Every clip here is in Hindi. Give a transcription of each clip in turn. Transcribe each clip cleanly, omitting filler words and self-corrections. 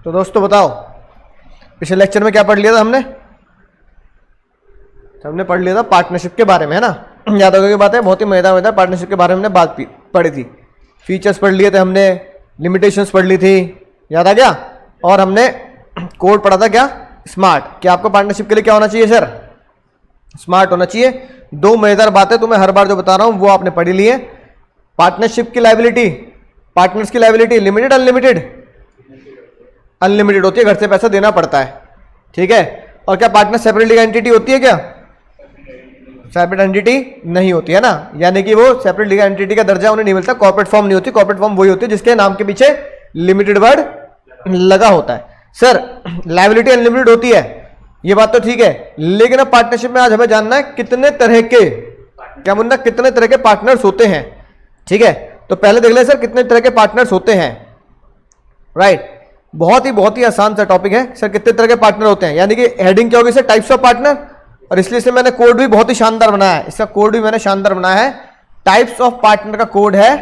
तो दोस्तों बताओ, पिछले लेक्चर में क्या पढ़ लिया था हमने? हमने पढ़ लिया था पार्टनरशिप के बारे में, है ना? याद होगा की बात है, बहुत ही मजेदार पार्टनरशिप के बारे में हमने बात पढ़ी थी। फीचर्स पढ़ लिए थे हमने, लिमिटेशंस पढ़ ली थी, याद आ गया? और हमने कोड पढ़ा था क्या? स्मार्ट। क्या आपको पार्टनरशिप के लिए क्या होना चाहिए सर? स्मार्ट होना चाहिए। दो मजेदार बातें तुम्हें हर बार जो बता रहा हूं वो आपने पढ़ी ली है। पार्टनरशिप की लायबिलिटी, पार्टनर्स की लायबिलिटी लिमिटेड अनलिमिटेड? अनलिमिटेड होती है, घर से पैसा देना पड़ता है, ठीक है। और क्या पार्टनर सेपरेट लीगल एंटिटी होती है क्या? सेपरेट एंटिटी नहीं होती है ना, यानी कि वो सेपरेट लीगल एंटिटी का दर्जा उन्हें नहीं मिलता। कॉर्पोरेट फॉर्म नहीं होती। कॉर्पोरेट फॉर्म वही होती है जिसके नाम के पीछे लिमिटेड वर्ड लगा होता है। सर लायबिलिटी अनलिमिटेड होती है, ये बात तो ठीक है, लेकिन अब पार्टनरशिप में आज हमें जानना है कितने तरह के, क्या मुन्ना, कितने तरह के पार्टनर्स होते हैं, ठीक है। तो पहले देख ले सर कितने तरह के पार्टनर्स होते हैं, राइट। बहुत ही आसान सा टॉपिक है सर, कितने तरह के पार्टनर होते हैं, यानी कि हेडिंग क्या होगी सर? Types of partner. और इसलिए से मैंने कोड भी बहुत ही शानदार बनाया है, इसका कोड भी मैंने शानदार बनाया है। टाइप्स ऑफ पार्टनर का कोड है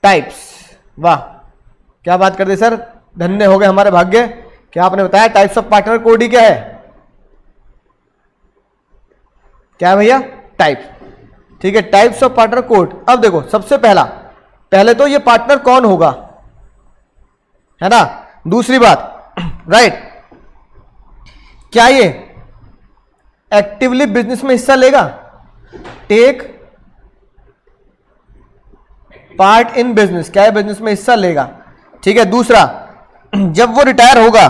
टाइप्स। वाह क्या बात कर दी सर, धन्य हो गए हमारे भाग्य। क्या आपने बताया टाइप्स ऑफ पार्टनर कोड ही क्या है? क्या है भैया? टाइप्स, ठीक है। Types of partner code. अब देखो सबसे पहले तो ये पार्टनर कौन होगा, है ना। दूसरी बात, राइट, क्या ये एक्टिवली बिजनेस में हिस्सा लेगा? टेक पार्ट इन बिजनेस, क्या है? बिजनेस में हिस्सा लेगा, ठीक है। दूसरा, जब वो रिटायर होगा,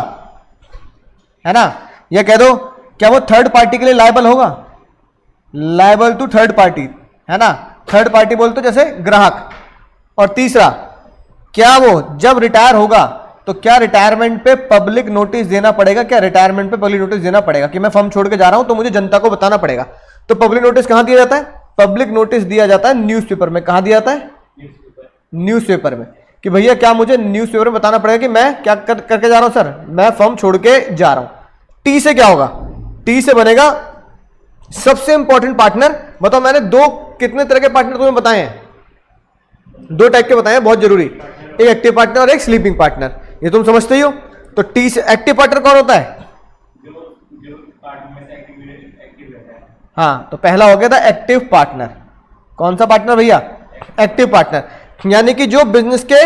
है ना, या कह दो क्या वो थर्ड पार्टी के लिए लायबल होगा? लायबल टू थर्ड पार्टी, है ना। थर्ड पार्टी बोलते जैसे ग्राहक। और तीसरा, क्या वो जब रिटायर होगा तो क्या रिटायरमेंट पे पब्लिक नोटिस देना पड़ेगा? क्या रिटायरमेंट पे पब्लिक नोटिस देना पड़ेगा कि मैं फर्म छोड़ के जा रहा हूं तो मुझे जनता को बताना पड़ेगा? तो पब्लिक नोटिस कहां दिया जाता है? पब्लिक नोटिस दिया जाता है न्यूज़पेपर में। कहां दिया जाता है? न्यूज़पेपर में। कि भैया क्या मुझे न्यूज़पेपर में बताना पड़ेगा कि मैं क्या करके जा रहा हूं सर? मैं फर्म छोड़ के जा रहा हूं। टी से क्या होगा? टी से बनेगा सबसे इंपॉर्टेंट पार्टनर। बताओ, मैंने कितने तरह के पार्टनर तुम्हें बताए हैं? दो टाइप के बताए हैं, बहुत जरूरी। एक एक्टिव पार्टनर और एक स्लीपिंग पार्टनर, ये तुम समझते ही हो। तो टी से एक्टिव पार्टनर कौन होता है? हाँ, तो पहला हो गया था एक्टिव पार्टनर। कौन सा पार्टनर भैया? Active partner. यानी कि जो बिजनेस के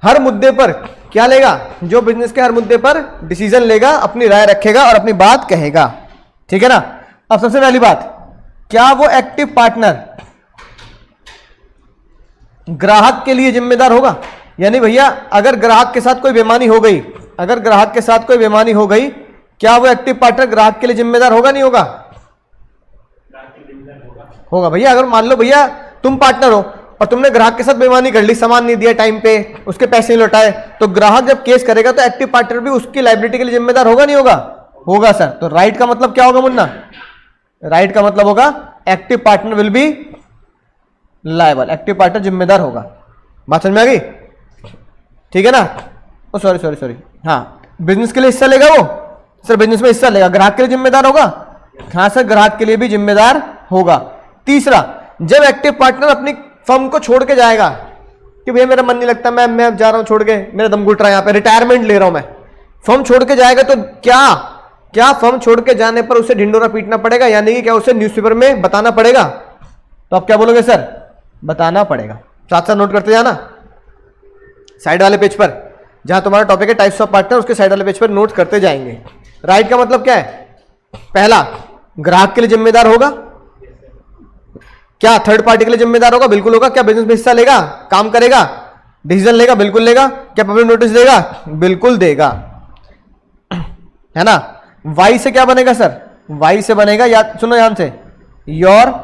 हर मुद्दे पर क्या लेगा? जो बिजनेस के हर मुद्दे पर डिसीजन लेगा, अपनी राय रखेगा और अपनी बात कहेगा, ठीक है ना। अब सबसे पहली बात, क्या वो एक्टिव पार्टनर ग्राहक के लिए जिम्मेदार होगा? यानी भैया अगर ग्राहक के साथ कोई बेईमानी हो गई, अगर ग्राहक के साथ कोई बेईमानी हो गई, क्या वो एक्टिव पार्टनर ग्राहक के लिए जिम्मेदार होगा? नहीं होगा? होगा भैया। अगर मान लो भैया तुम पार्टनर हो और तुमने ग्राहक के साथ बेईमानी कर ली, सामान नहीं दिया टाइम पे, उसके पैसे नहीं लौटाए, तो ग्राहक जब केस करेगा तो एक्टिव पार्टनर भी उसकी लायबिलिटी के लिए जिम्मेदार होगा? नहीं होगा? होगा सर। तो राइट का मतलब क्या होगा मुन्ना? राइट का मतलब होगा active partner will be liable. Active partner जिम्मेदार होगा। बात समझ में आ गई? ठीक है ना। ओ सॉरी, हाँ, बिजनेस के लिए हिस्सा लेगा वो? सर बिजनेस में हिस्सा लेगा, ग्राहक के लिए जिम्मेदार होगा? हाँ सर, ग्राहक के लिए भी जिम्मेदार होगा। तीसरा, जब एक्टिव पार्टनर अपनी फर्म को छोड़ के जाएगा कि भैया मेरा मन नहीं लगता, मैं अब जा रहा हूं छोड़ के, मेरा दम घुट रहा है यहाँ पे, रिटायरमेंट ले रहा हूं मैं, फर्म छोड़ के जाएगा, तो क्या फर्म छोड़ के जाने पर उसे ढिंडोरा पीटना पड़ेगा? यानी कि क्या उसे न्यूज़पेपर में बताना पड़ेगा? तो आप क्या बोलोगे सर? बताना पड़ेगा। साथ साथ नोट करते जाना, साइड वाले पेज पर जहां तुम्हारा टॉपिक है टाइप्स ऑफ पार्टनर, उसके साइड वाले पेज पर नोट करते जाएंगे। राइट का मतलब क्या है? पहला, ग्राहक के लिए जिम्मेदार होगा। क्या थर्ड पार्टी के लिए जिम्मेदार होगा? बिल्कुल होगा। क्या बिजनेस में हिस्सा लेगा, काम करेगा, डिसीजन लेगा? बिल्कुल लेगा। क्या पब्लिक नोटिस देगा? बिल्कुल देगा, है ना। वाई से क्या बनेगा सर? वाई से बनेगा, याद सुनो ध्यान से, योर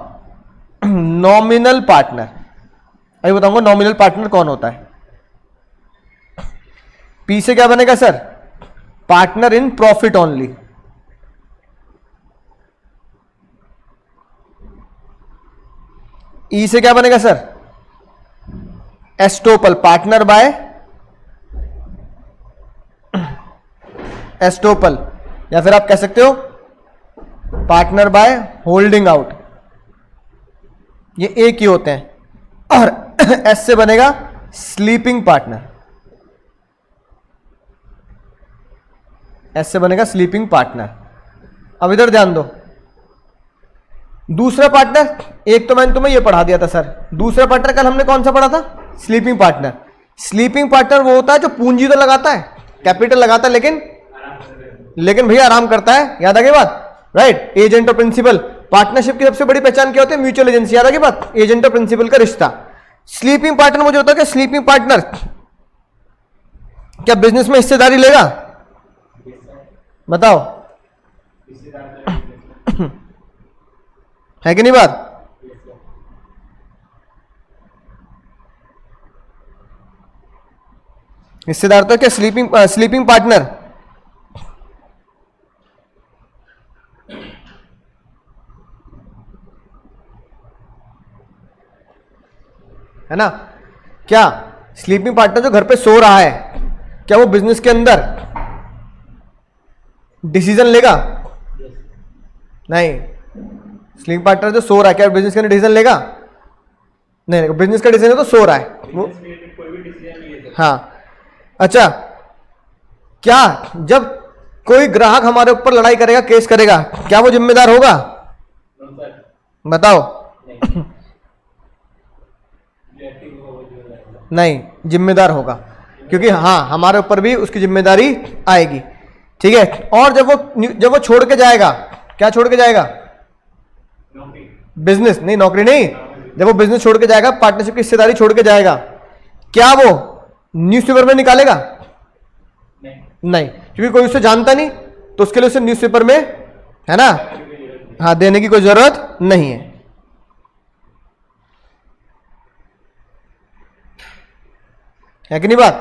नॉमिनल पार्टनर। अभी बताऊंगा नॉमिनल पार्टनर कौन होता है। पी से क्या बनेगा sir? Partner in profit only. E से क्या बनेगा sir? Estoppel, partner by estoppel, या फिर आप कह सकते हो पार्टनर बाय होल्डिंग आउट। ये एक ही होते हैं। और एस से बनेगा स्लीपिंग पार्टनर। एस से बनेगा स्लीपिंग पार्टनर। अब इधर ध्यान दो, दूसरा पार्टनर, एक तो मैंने तुम्हें ये पढ़ा दिया था सर, दूसरा पार्टनर कल हमने कौन सा पढ़ा था? Sleeping partner. स्लीपिंग पार्टनर वो होता है जो पूंजी तो लगाता है, कैपिटल लगाता है, लेकिन भैया आराम करता है। याद आ गई बात? राइट। एजेंट और प्रिंसिपल। पार्टनरशिप की सबसे बड़ी पहचान क्या होती है? Mutual agency. याद आ गई बात? एजेंट और प्रिंसिपल का रिश्ता। स्लीपिंग पार्टनर मुझे होता है कि स्लीपिंग पार्टनर क्या बिजनेस में हिस्सेदारी लेगा? बताओ, है कि नहीं बात? हिस्सेदार तो क्या स्लीपिंग पार्टनर। है ना? क्या स्लीपिंग पार्टनर जो घर पे सो रहा है, क्या वो बिजनेस के अंदर डिसीजन लेगा? नहीं। स्लीपिंग पार्टनर जो सो रहा है क्या बिजनेस के अंदर डिसीजन लेगा? नहीं, बिजनेस का डिसीजन है तो सो रहा है वो। हाँ, अच्छा, क्या जब कोई ग्राहक हमारे ऊपर लड़ाई करेगा, केस करेगा, क्या वो जिम्मेदार होगा? बताओ। नहीं, जिम्मेदार होगा, क्योंकि हाँ हमारे ऊपर भी उसकी जिम्मेदारी आएगी। ठीक है। और जब वो छोड़ के जाएगा, क्या छोड़ के जाएगा? बिजनेस नहीं, नौकरी नहीं। जब वो बिजनेस छोड़ के जाएगा, पार्टनरशिप की हिस्सेदारी छोड़ के जाएगा, क्या वो न्यूज़पेपर में निकालेगा? नहीं, क्योंकि कोई उसे जानता नहीं, तो उसके लिए उसे न्यूज़पेपर में, है ना, हाँ, देने की कोई जरूरत नहीं है। है कि नहीं बात?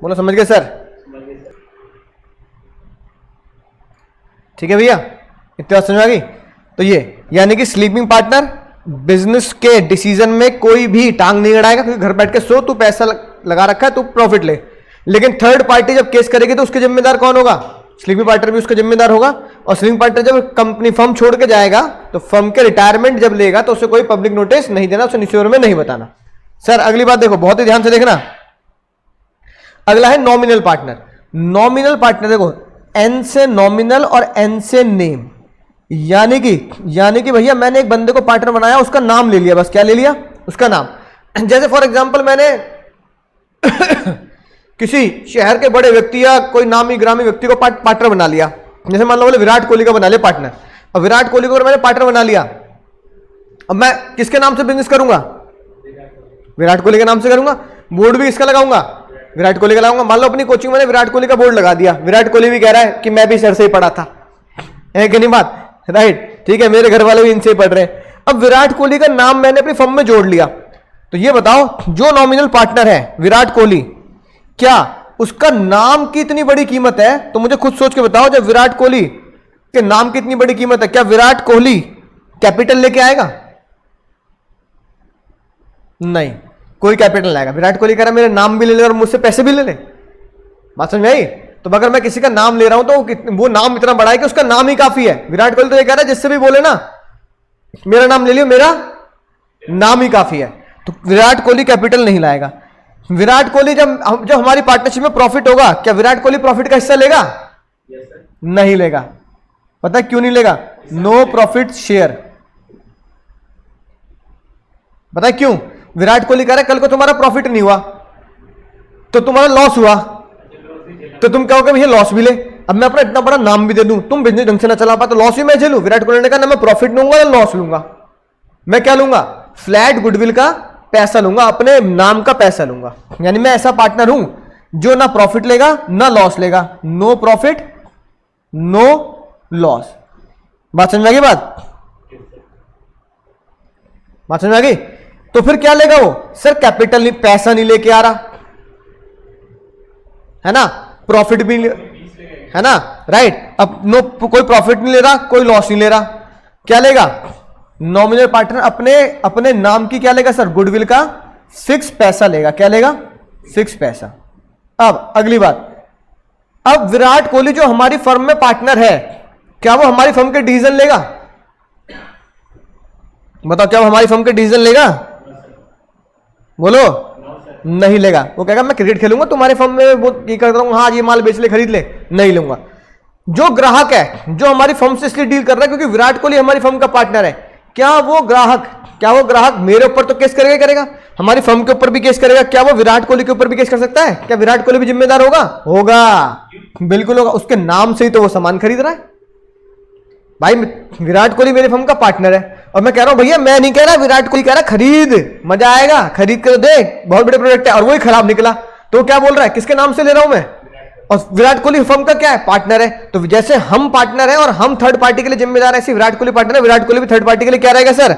बोलो, समझ गए सर? ठीक है भैया, इतनी बात समझ में आ गई? तो ये यानी कि स्लीपिंग पार्टनर बिजनेस के डिसीजन में कोई भी टांग नहीं अड़ाएगा, क्योंकि घर बैठ के सो, तू पैसा लगा रखा है, तू प्रॉफिट ले। लेकिन थर्ड पार्टी जब केस करेगी तो उसके जिम्मेदार कौन होगा? स्लीपिंग पार्टनर भी उसका जिम्मेदार होगा। और स्लीपिंग पार्टनर जब कंपनी फर्म छोड़ के जाएगा, तो फर्म के रिटायरमेंट जब लेगा तो उसे कोई पब्लिक नोटिस नहीं देना, उसे न्यूज़पेपर में नहीं बताना। सर अगली बात देखो, बहुत ही ध्यान से देखना। अगला है नॉमिनल पार्टनर। नॉमिनल पार्टनर देखो, एन से नॉमिनल और एन से नेम। यानी कि भैया मैंने एक बंदे को पार्टनर बनाया, उसका नाम ले लिया, बस क्या ले लिया? उसका नाम। जैसे फॉर एग्जांपल मैंने किसी शहर के बड़े व्यक्ति या कोई नामी ग्रामी व्यक्ति को पार्टनर बना लिया। जैसे मान लो बोले विराट कोहली का बना लिया पार्टनर। अब विराट कोहली को अगर मैंने पार्टनर बना लिया, अब मैं किसके नाम से बिजनेस करूंगा? विराट कोहली के नाम से करूंगा। बोर्ड भी किसका लगाऊंगा? विराट कोहली का लगाऊंगा। मान लो अपनी कोचिंग में विराट कोहली का बोर्ड लगा दिया, विराट कोहली भी कह रहा है कि मैं भी सर से ही पढ़ा था, है कि नहीं बात? राइट, ठीक है, मेरे घर वाले भी इनसे ही पढ़ रहे हैं। अब विराट कोहली का नाम मैंने अपनी फर्म में जोड़ लिया, तो ये बताओ जो नॉमिनल पार्टनर है विराट कोहली, क्या उसका नाम की इतनी बड़ी कीमत है? तो मुझे खुद सोच के बताओ, जब विराट कोहली के नाम की इतनी बड़ी कीमत है, क्या विराट कोहली कैपिटल लेके आएगा? नहीं, कोई कैपिटल लाएगा। विराट कोहली कह रहा मेरे नाम भी ले ले और मुझसे पैसे भी ले ले। बात समझ में आई? तो अगर मैं किसी का नाम ले रहा हूं तो वो नाम इतना बड़ा है कि उसका नाम ही काफी है। विराट कोहली तो ये कह रहा है जिससे भी बोले ना मेरा नाम ले लियो, मेरा नाम ही काफी है। तो विराट कोहली कैपिटल नहीं लाएगा। विराट कोहली जब हमारी पार्टनरशिप में प्रॉफिट होगा, क्या विराट कोहली प्रॉफिट का हिस्सा लेगा? नहीं लेगा। पता है क्यों नहीं लेगा? No profit share. पता है क्यों? विराट कोहली कह रहा है कल को तुम्हारा प्रॉफिट नहीं हुआ तो तुम्हारा लॉस हुआ, तो तुम कहोगे भैया लॉस भी ले, अब मैं अपना इतना बड़ा नाम भी दे दूं, तुम बिजनेस ढंग से ना चला पा तो लॉस भी मैं झेलूं। विराट कोहली ने कहा ना मैं प्रॉफिट लूंगा ना लॉस लूंगा, मैं क्या लूंगा? फ्लैट गुडविल का पैसा लूंगा, अपने नाम का पैसा लूंगा। यानी मैं ऐसा पार्टनर हूं जो ना प्रॉफिट लेगा ना लॉस लेगा। No profit no loss. बात समझ में आ गई? बात समझ में आ गई? तो फिर क्या लेगा वो? सर कैपिटल नहीं, पैसा नहीं लेके आ रहा है ना, प्रॉफिट भी है ना, राइट। अब नो, कोई प्रॉफिट नहीं ले रहा, कोई लॉस नहीं ले रहा, क्या लेगा? नॉमिनल पार्टनर अपने नाम की क्या लेगा सर? गुडविल का 6 पैसा लेगा। क्या लेगा? 6 पैसा। अब अगली बात, अब विराट कोहली जो हमारी फर्म में पार्टनर है, क्या वो हमारी फर्म के डिसीजन लेगा? बताओ, क्या वो हमारी फर्म के डिसीजन लेगा? बोलो। नहीं लेगा। वो कहेगा मैं क्रिकेट खेलूंगा तुम्हारे फर्म में, वो ये करता हूँ, हाँ ये माल बेच ले, खरीद ले, नहीं लूंगा। जो ग्राहक है जो हमारी फर्म से इसलिए डील कर रहा है क्योंकि विराट कोहली हमारी फर्म का पार्टनर है, क्या वो ग्राहक मेरे ऊपर तो केस करेगा, करेगा हमारी फर्म के ऊपर भी केस करेगा? क्या वो विराट कोहली के ऊपर भी केस कर सकता है? क्या विराट कोहली भी जिम्मेदार होगा? होगा, बिल्कुल होगा। उसके नाम से ही तो वो सामान खरीद रहा है भाई। विराट कोहली मेरे फर्म का पार्टनर है और मैं कह रहा हूं भैया, मैं नहीं कह रहा, विराट कोहली कह रहा खरीद, मजा आएगा, खरीद कर देख, बहुत बड़े प्रोडक्ट है, और वही खराब निकला तो क्या बोल रहा है, किसके नाम से ले रहा हूं मैं? और विराट कोहली फर्म का क्या है? पार्टनर है। तो जैसे हम पार्टनर है और हम थर्ड पार्टी के लिए जिम्मेदार है, ऐसे विराट कोहली पार्टनर है, विराट कोहली भी थर्ड पार्टी के लिए क्या रहेगा सर?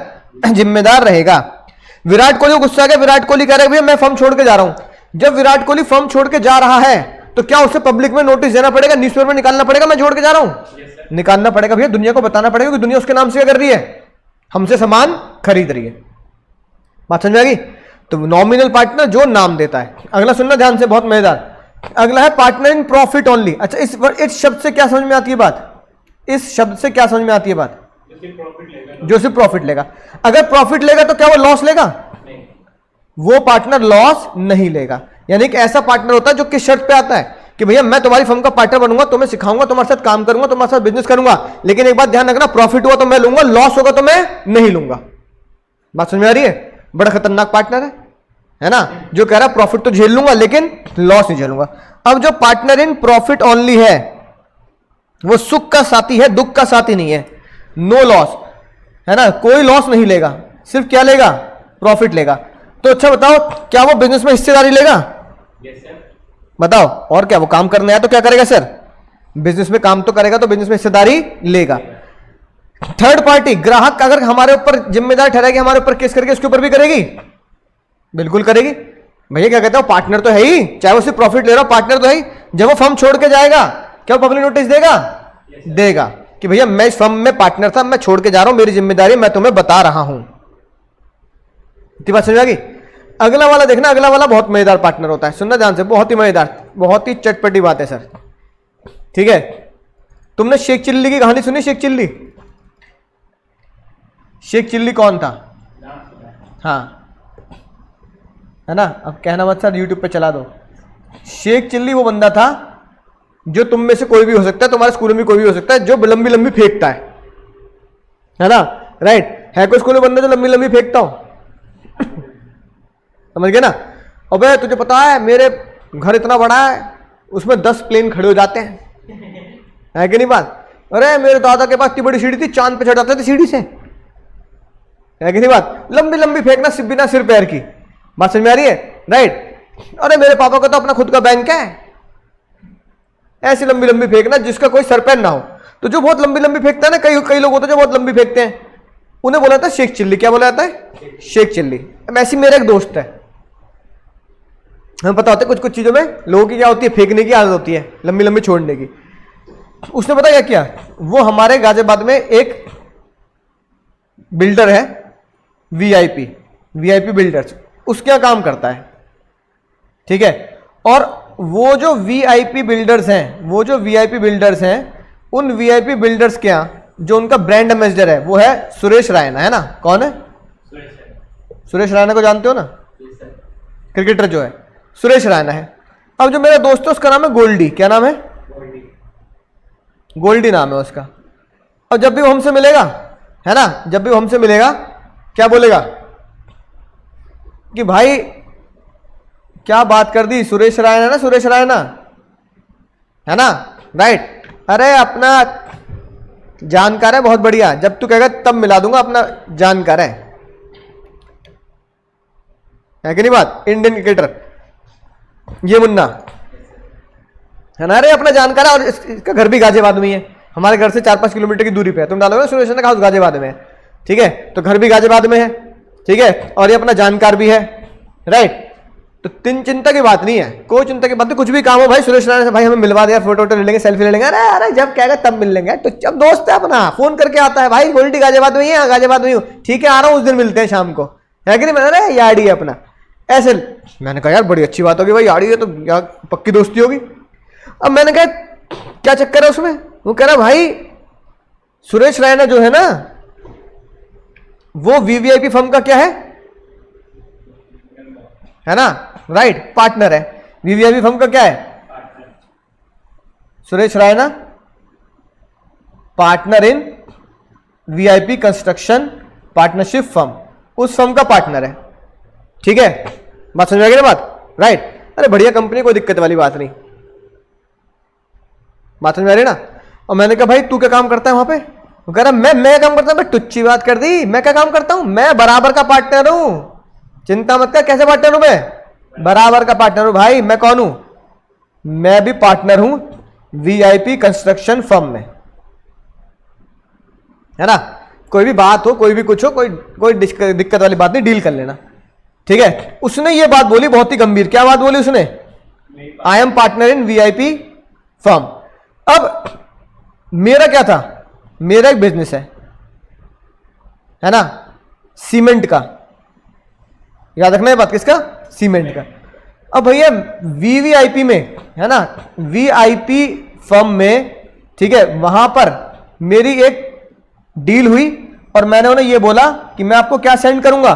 जिम्मेदार रहेगा। विराट कोहली को गुस्सा आ गया, विराट कोहली कह रहा है भैया मैं फर्म छोड़ के जा रहा हूं। जब विराट कोहली फर्म छोड़ के जा रहा है तो क्या उसे पब्लिक में नोटिस देना पड़ेगा, न्यूज़पेपर में निकालना पड़ेगा मैं छोड़ के जा रहा हूं? निकालना पड़ेगा भैया, दुनिया को बताना पड़ेगा कि दुनिया उसके नाम से क्या कर रही है, हमसे सामान खरीद रही है। बात समझ में आ गई? तो नॉमिनल पार्टनर जो नाम देता है। अगला सुनना ध्यान से, बहुत मजेदार। अगला है पार्टनर इन प्रॉफिट ओनली। अच्छा, इस शब्द से क्या समझ में आती है बात? इस शब्द से क्या समझ में आती है बात? जो सिर्फ प्रॉफिट लेगा। अगर प्रॉफिट लेगा तो क्या वो लॉस लेगा? नहीं। वो पार्टनर लॉस नहीं लेगा। यानी कि ऐसा पार्टनर होता है जो किस शर्त पे आता है कि भैया मैं तुम्हारी फर्म का पार्टनर बनूंगा, तुम्हें सिखाऊंगा, तुम्हारे साथ काम करूंगा, तुम्हारे साथ बिजनेस करूंगा, लेकिन एक बात ध्यान रखना, प्रॉफिट हुआ तो मैं लूंगा, लॉस होगा तो मैं नहीं लूंगा। बात समझ में आ रही है? बड़ा खतरनाक पार्टनर है ना, जो कह रहा है प्रॉफिट तो झेल लूंगा लेकिन लॉस नहीं झेलूंगा। अब जो पार्टनर इन प्रॉफिट ओनली है वो सुख का साथी है, दुख का साथी नहीं है। नो लॉस, है ना, कोई लॉस नहीं लेगा, सिर्फ क्या लेगा? प्रॉफिट लेगा। तो अच्छा बताओ, क्या वो बिजनेस में हिस्सेदारी लेगा? बताओ। और क्या, वो काम करने आया तो क्या करेगा सर? बिजनेस में काम तो करेगा, तो बिजनेस में हिस्सेदारी लेगा। थर्ड पार्टी ग्राहक अगर हमारे ऊपर जिम्मेदार ठहराएगी, हमारे ऊपर केस करके उसके ऊपर भी करेगी, बिल्कुल करेगी। भैया क्या कहते हो, पार्टनर तो है ही, चाहे वो सिर्फ प्रॉफिट ले रहा हो, पार्टनर तो है ही। जब वो फर्म छोड़ के जाएगा क्या वो पब्लिक नोटिस देगा? देगा कि भैया मैं इस फर्म में पार्टनर था, मैं छोड़ के जा रहा हूं, मेरी जिम्मेदारी मैं तुम्हें बता रहा हूं। इतनी बात समझ आ गई? अगला वाला देखना, अगला वाला बहुत मजेदार पार्टनर होता है, सुनना ध्यान से, बहुत ही मजेदार, बहुत ही चटपटी बात है सर। ठीक है, तुमने शेख चिल्ली की कहानी सुनी? शेख चिल्ली, शेख चिल्ली कौन था? हाँ, है ना, अब कहना मत सर यूट्यूब पे चला दो। शेख चिल्ली वो बंदा था जो तुम में से कोई भी हो सकता है, तुम्हारे स्कूल में कोई भी हो सकता है, जो लंबी लंबी फेंकता है ना, राइट? है कोई स्कूल में बंदा जो लंबी लंबी फेंकता हो? समझ गए ना? अबे तुझे पता है मेरे घर इतना बड़ा है, उसमें 10 प्लेन खड़े हो जाते हैं, है कि नहीं बात? अरे मेरे दादा के पास इतनी बड़ी सीढ़ी थी, चांद पे चढ़ जाते थे सीढ़ी से, है कि नहीं बात? लंबी लंबी फेंकना सिर्फ बिना सिर पैर की। बात समझ में आ रही है? राइट। अरे मेरे पापा का तो अपना खुद का बैंक है, ऐसी लंबी लंबी फेंकना जिसका कोई सर पैर ना हो। तो जो बहुत लंबी लंबी फेंकता है ना, कई लोग होते हैं जो बहुत लंबी फेंकते हैं, उन्हें बोला जाता है शेख चिल्ली। क्या बोला जाता है? शेख चिल्ली। ऐसी मेरा एक दोस्त है, हमें पता होता है कुछ कुछ चीजों में लोगों की क्या होती है, फेंकने की आदत होती है, लंबी लंबी छोड़ने की। उसने पता क्या किया, वो हमारे गाजियाबाद में एक बिल्डर है, वीआईपी बिल्डर्स, उसके यहाँ काम करता है। ठीक है, और वो जो वीआईपी बिल्डर्स हैं, उन वीआईपी बिल्डर्स के यहाँ जो उनका ब्रांड एम्बेसडर है वो है सुरेश रैना, है ना? कौन है? सुरेश रैना को जानते हो ना, क्रिकेटर जो है, सुरेश रैना है। अब जो मेरा दोस्त है उसका नाम है गोल्डी। क्या नाम है? गोल्डी नाम है उसका। और जब भी वो हमसे मिलेगा, है ना, जब भी वो हमसे मिलेगा क्या बोलेगा कि भाई क्या बात कर दी, सुरेश रैना ना, सुरेश रैना, है ना, राइट? अरे अपना जानकार है, बहुत बढ़िया, जब तू कहेगा तब मिला दूंगा, अपना जानकार है कि नहीं बात? इंडियन क्रिकेटर ये मुन्ना, है ना, अरे अपना जानकार है, और इसका घर भी गाजियाबाद में ही है, हमारे घर से 4-5 किलोमीटर की दूरी पे है। तुम डालोगे सुरेश रैना का हाउस गाजियाबाद में है, ठीक है, तो घर भी गाजियाबाद में है, ठीक है, और ये अपना जानकार भी है, राइट? तो चिंता की बात नहीं है, कोई चिंता की बात नहीं, कुछ भी काम हो भाई सुरेश रैना से, भाई हमें मिलवा दिया, फोटो ले लेंगे, सेल्फी ले लेंगे, अरे अरे जब कहेगा तब मिल लेंगे। तो जब दोस्त है अपना, फोन करके आता है, भाई गोल्डी गाजियाबाद में ही है, गाजियाबाद में ही हूँ, ठीक है आ रहा हूँ, उस दिन मिलते हैं शाम को, है कि नहीं? मैंने अरे याड़ी है अपना, ऐसे मैंने कहा यार बड़ी अच्छी बात होगी भाई, याड़ी है तो यार पक्की दोस्ती होगी। अब मैंने कहा क्या चक्कर है उसमें? वो कह रहा भाई सुरेश रैना जो है ना, वो वीवीआईपी फर्म का क्या है ना, राइट, पार्टनर है। वीवीआईपी फर्म का क्या है? Suresh Raina partner in VIP construction partnership firm, उस फर्म का पार्टनर है। ठीक है, बात समझ में आ गई ना बात? राइट। अरे बढ़िया कंपनी, कोई दिक्कत वाली बात नहीं, बात समझ में आ रही ना। और मैंने कहा भाई तू क्या काम करता है वहां पे? वो कह रहा मैं काम करता हूं। टुच्ची बात कर दी, मैं क्या काम करता हूं? मैं बराबर का पार्टनर हूं, चिंता मत कर। कैसे पार्टनर हूं मैं? बराबर का पार्टनर हूं भाई। मैं कौन हूं? मैं भी पार्टनर हूं वीआईपी कंस्ट्रक्शन फर्म में, है ना। कोई भी बात हो, कोई भी कुछ हो, कोई दिक्कत वाली बात नहीं, डील कर लेना। ठीक है, उसने ये बात बोली बहुत ही गंभीर। क्या बात बोली उसने? I am partner in VIP firm. अब मेरा क्या था? मेरा एक बिजनेस है ना, सीमेंट का। याद रखना है बात, किसका? सीमेंट का। अब भैया वीवीआईपी में, है ना, वीआईपी फर्म में, ठीक है, वहां पर मेरी एक डील हुई और मैंने उन्हें यह बोला कि मैं आपको क्या सेंड करूंगा?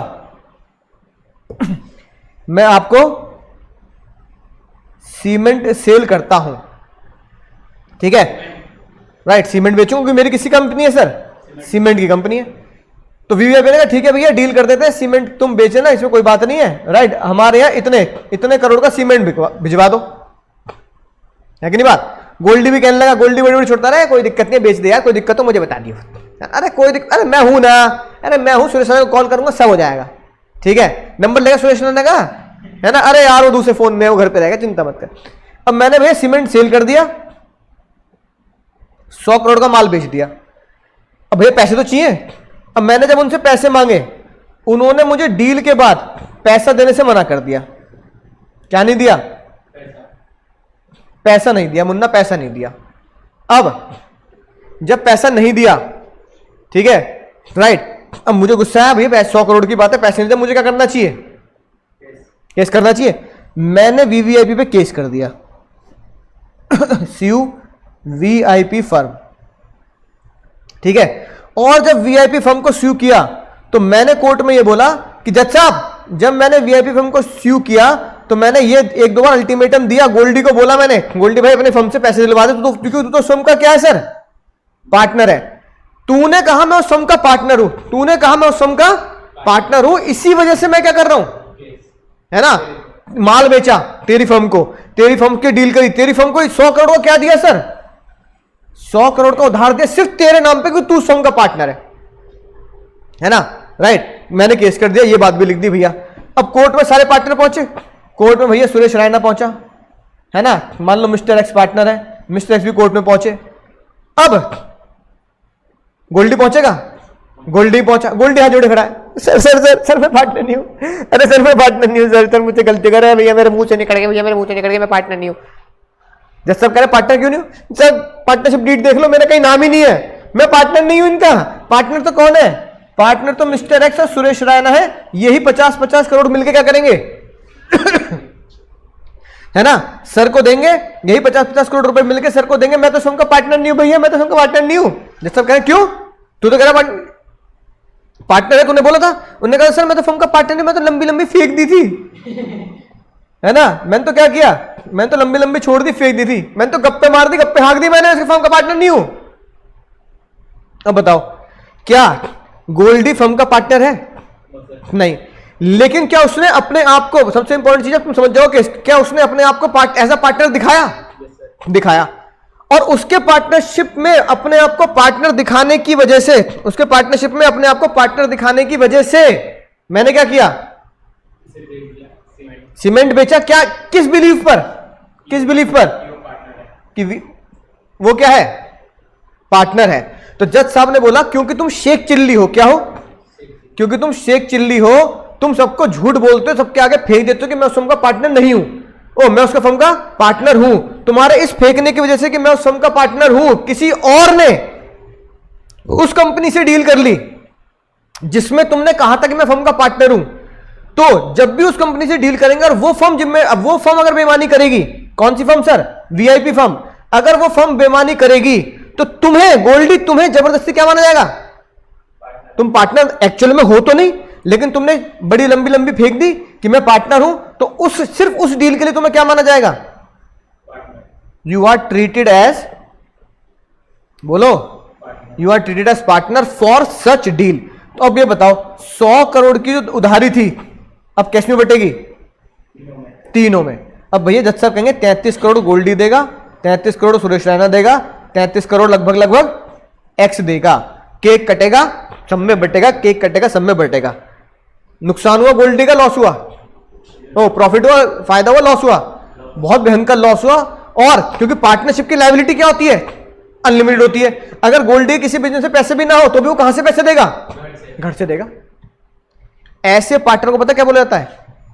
मैं आपको सीमेंट सेल करता हूं। ठीक है, राइट, सीमेंट बेचूंगा क्योंकि मेरी किसी कंपनी है सर? सीमेंट की कंपनी है। तो वीवीआईपी ने कहा ठीक है भैया डील कर देते हैं, सीमेंट तुम बेचे ना, इसमें कोई बात नहीं है। राइट, हमारे यहां इतने करोड़ का सीमेंट भिजवा दो, है कि नहीं बात? गोल्डी भी कहने लगा, गोल्डी बड़ी छोड़ता रहे, कोई दिक्कत नहीं, बेच दे यार, कोई दिक्कत हो मुझे बता दियो। अरे कोई दिक्कत, अरे मैं हूं ना, अरे मैं हूं, सुरेश को कॉल करूंगा, सब हो जाएगा। ठीक है, नंबर लेगा सुरेश ने कहा, है ना। अरे यार वो दूसरे फोन में, वो घर पे रहेगा, चिंता मत कर। अब मैंने भैया सीमेंट सेल कर दिया, 100 करोड़ का माल बेच दिया। अब भैया पैसे तो चाहिए। अब मैंने जब उनसे पैसे मांगे, उन्होंने मुझे डील के बाद पैसा देने से मना कर दिया। क्या नहीं दिया? पैसा नहीं दिया मुन्ना, पैसा नहीं दिया। अब जब पैसा नहीं दिया, ठीक है, राइट, अब मुझे गुस्सा आया, भैया 100 करोड़ की बात है, पैसे नहीं दिया, मुझे क्या करना चाहिए? केस करना चाहिए। मैंने वीवीआईपी पे केस कर दिया। सीयू वीआईपी फर्म, ठीक है। और जब वीआईपी फर्म को स्यू किया तो मैंने कोर्ट में ये बोला कि जज साहब, जब मैंने वीआईपी फर्म को स्यू किया तो मैंने ये 1-2 बार अल्टीमेटम दिया। गोल्डी को बोला मैंने, गोल्डी भाई अपने फर्म से पैसे दिलवा दे, क्योंकि तू तो फर्म का क्या है सर? पार्टनर है। तूने कहा मैं उस फर्म का पार्टनर हूं, तूने कहा मैं उस फर्म का पार्टनर हूं, इसी वजह से मैं क्या कर रहा हूं, है ना, माल बेचा तेरी फर्म को, तेरी फर्म की डील करी, तेरी फर्म को 100 करोड़ क्या दिया सर? 100 करोड़ का उधार दिया सिर्फ तेरे नाम पे, क्योंकि तू फर्म का पार्टनर है ना। राइट, मैंने केस कर दिया, ये बात भी लिख दी भैया। अब कोर्ट में सारे पार्टनर पहुंचे। कोर्ट में भैया सुरेश रायना पहुंचा, है ना, मान लो मिस्टर एक्स पार्टनर है, मिस्टर एक्स भी कोर्ट में पहुंचे। अब गोल्डी पहुंचेगा, गोल्डी पहुंचा, गोल्डी हाथ जोड़े खड़ा है, सर सर सर सर मैं पार्टनर नहीं हूं। अरे सर मैं पार्टनर नहीं हूं सर, सर मुझसे गलती कर रहा है भैया, मेरे मुंह से निकल गया भैया, मेरे मुंह से निकल गया, मैं पार्टनर नहीं हूं। जब सब कह रहे पार्टनर क्यों नहीं हूं? सर पार्टनरशिप डीड देख लो, मेरा कहीं नाम ही नहीं है, मैं पार्टनर नहीं हूं इनका। पार्टनर तो कौन है? पार्टनर तो मिस्टर एक्स और सुरेश रायना है। यही 50-50 करोड़ मिलके क्या करेंगे? है ना, सर को देंगे, यही 50-50 करोड़ रुपए मिलके सर को देंगे। मैं तो सबका पार्टनर नहीं हूं भैया, मैं तो सबका पार्टनर नहीं हूं। जब सब कह रहे क्यों, तू तो कह रहा पार्टनर है, तूने बोला था। उन्होंने कहा सर मैं तो फर्म का पार्टनर नहीं, मैं तो लंबी लंबी फेंक दी थी, है ना, मैंने तो क्या किया, मैंने तो लंबी लंबी छोड़ दी, फेंक दी थी, मैंने तो गप्पे मार दी, गप्पे हाँक दी, मैंने उसके फर्म का पार्टनर नहीं हूं। अब बताओ क्या गोल्डी फर्म का पार्टनर है? नहीं। लेकिन क्या उसने अपने आप को, सबसे इंपॉर्टेंट चीज है तुम समझ जाओ कि क्या उसने अपने आप को एज अ पार्टनर दिखाया? दिखाया। और उसके पार्टनरशिप में अपने आप को पार्टनर दिखाने की वजह से, उसके पार्टनरशिप में अपने आप को पार्टनर दिखाने की वजह से मैंने क्या किया? सीमेंट बेचा। क्या, किस बिलीफ पर? किस बिलीफ पर? कि वो क्या है? पार्टनर है। तो जज साहब ने बोला क्योंकि तुम शेख चिल्ली हो, क्या हो? क्योंकि तुम शेख चिल्ली हो, तुम सबको झूठ बोलते हो, सबके आगे फेंक देते हो कि मैं उस फर्म का पार्टनर नहीं हूं। ओ मैं उसका फर्म का पार्टनर हूं। तुम्हारे इस फेंकने की वजह से कि मैं उस फर्म का पार्टनर हूं, किसी और ने उस कंपनी से डील कर ली जिसमें तुमने कहा था कि मैं फर्म का पार्टनर हूं। तो जब भी उस कंपनी से डील करेंगे और वो फर्म अगर बेईमानी करेगी, कौन सी फर्म सर? VIP firm. अगर वो फर्म बेईमानी करेगी तो तुम्हें, गोल्डी, तुम्हें जबरदस्ती क्या माना जाएगा? तुम पार्टनर एक्चुअल में हो तो नहीं, लेकिन तुमने बड़ी लंबी लंबी फेंक दी कि मैं पार्टनर हूं, तो उस सिर्फ उस डील के लिए तुम्हें क्या माना जाएगा? यू आर ट्रीटेड एज, बोलो, you are treated as partner for such deal. तो अब ये बताओ 100 करोड़ की जो उधारी थी अब कैश में बटेगी? तीनों में। अब भैया जज साहब कहेंगे 33 करोड़ गोल्डी देगा, 33 करोड़ सुरेश रैना देगा, 33 करोड़ लगभग एक्स देगा, केक कटेगा सब में बटेगा, केक कटेगा सब में बटेगा। नुकसान हुआ गोल्डी का, लॉस हुआ? ओ प्रॉफिट हुआ, फायदा हुआ, लॉस हुआ? बहुत भयंकर लॉस हुआ। और क्योंकि पार्टनरशिप की लायबिलिटी क्या होती है? अनलिमिटेड होती है। अगर गोल्डी किसी बिजनेस से पैसे भी ना हो तो भी वो कहां से पैसे देगा? घर से देगा। ऐसे पार्टनर को पता क्या बोला जाता है?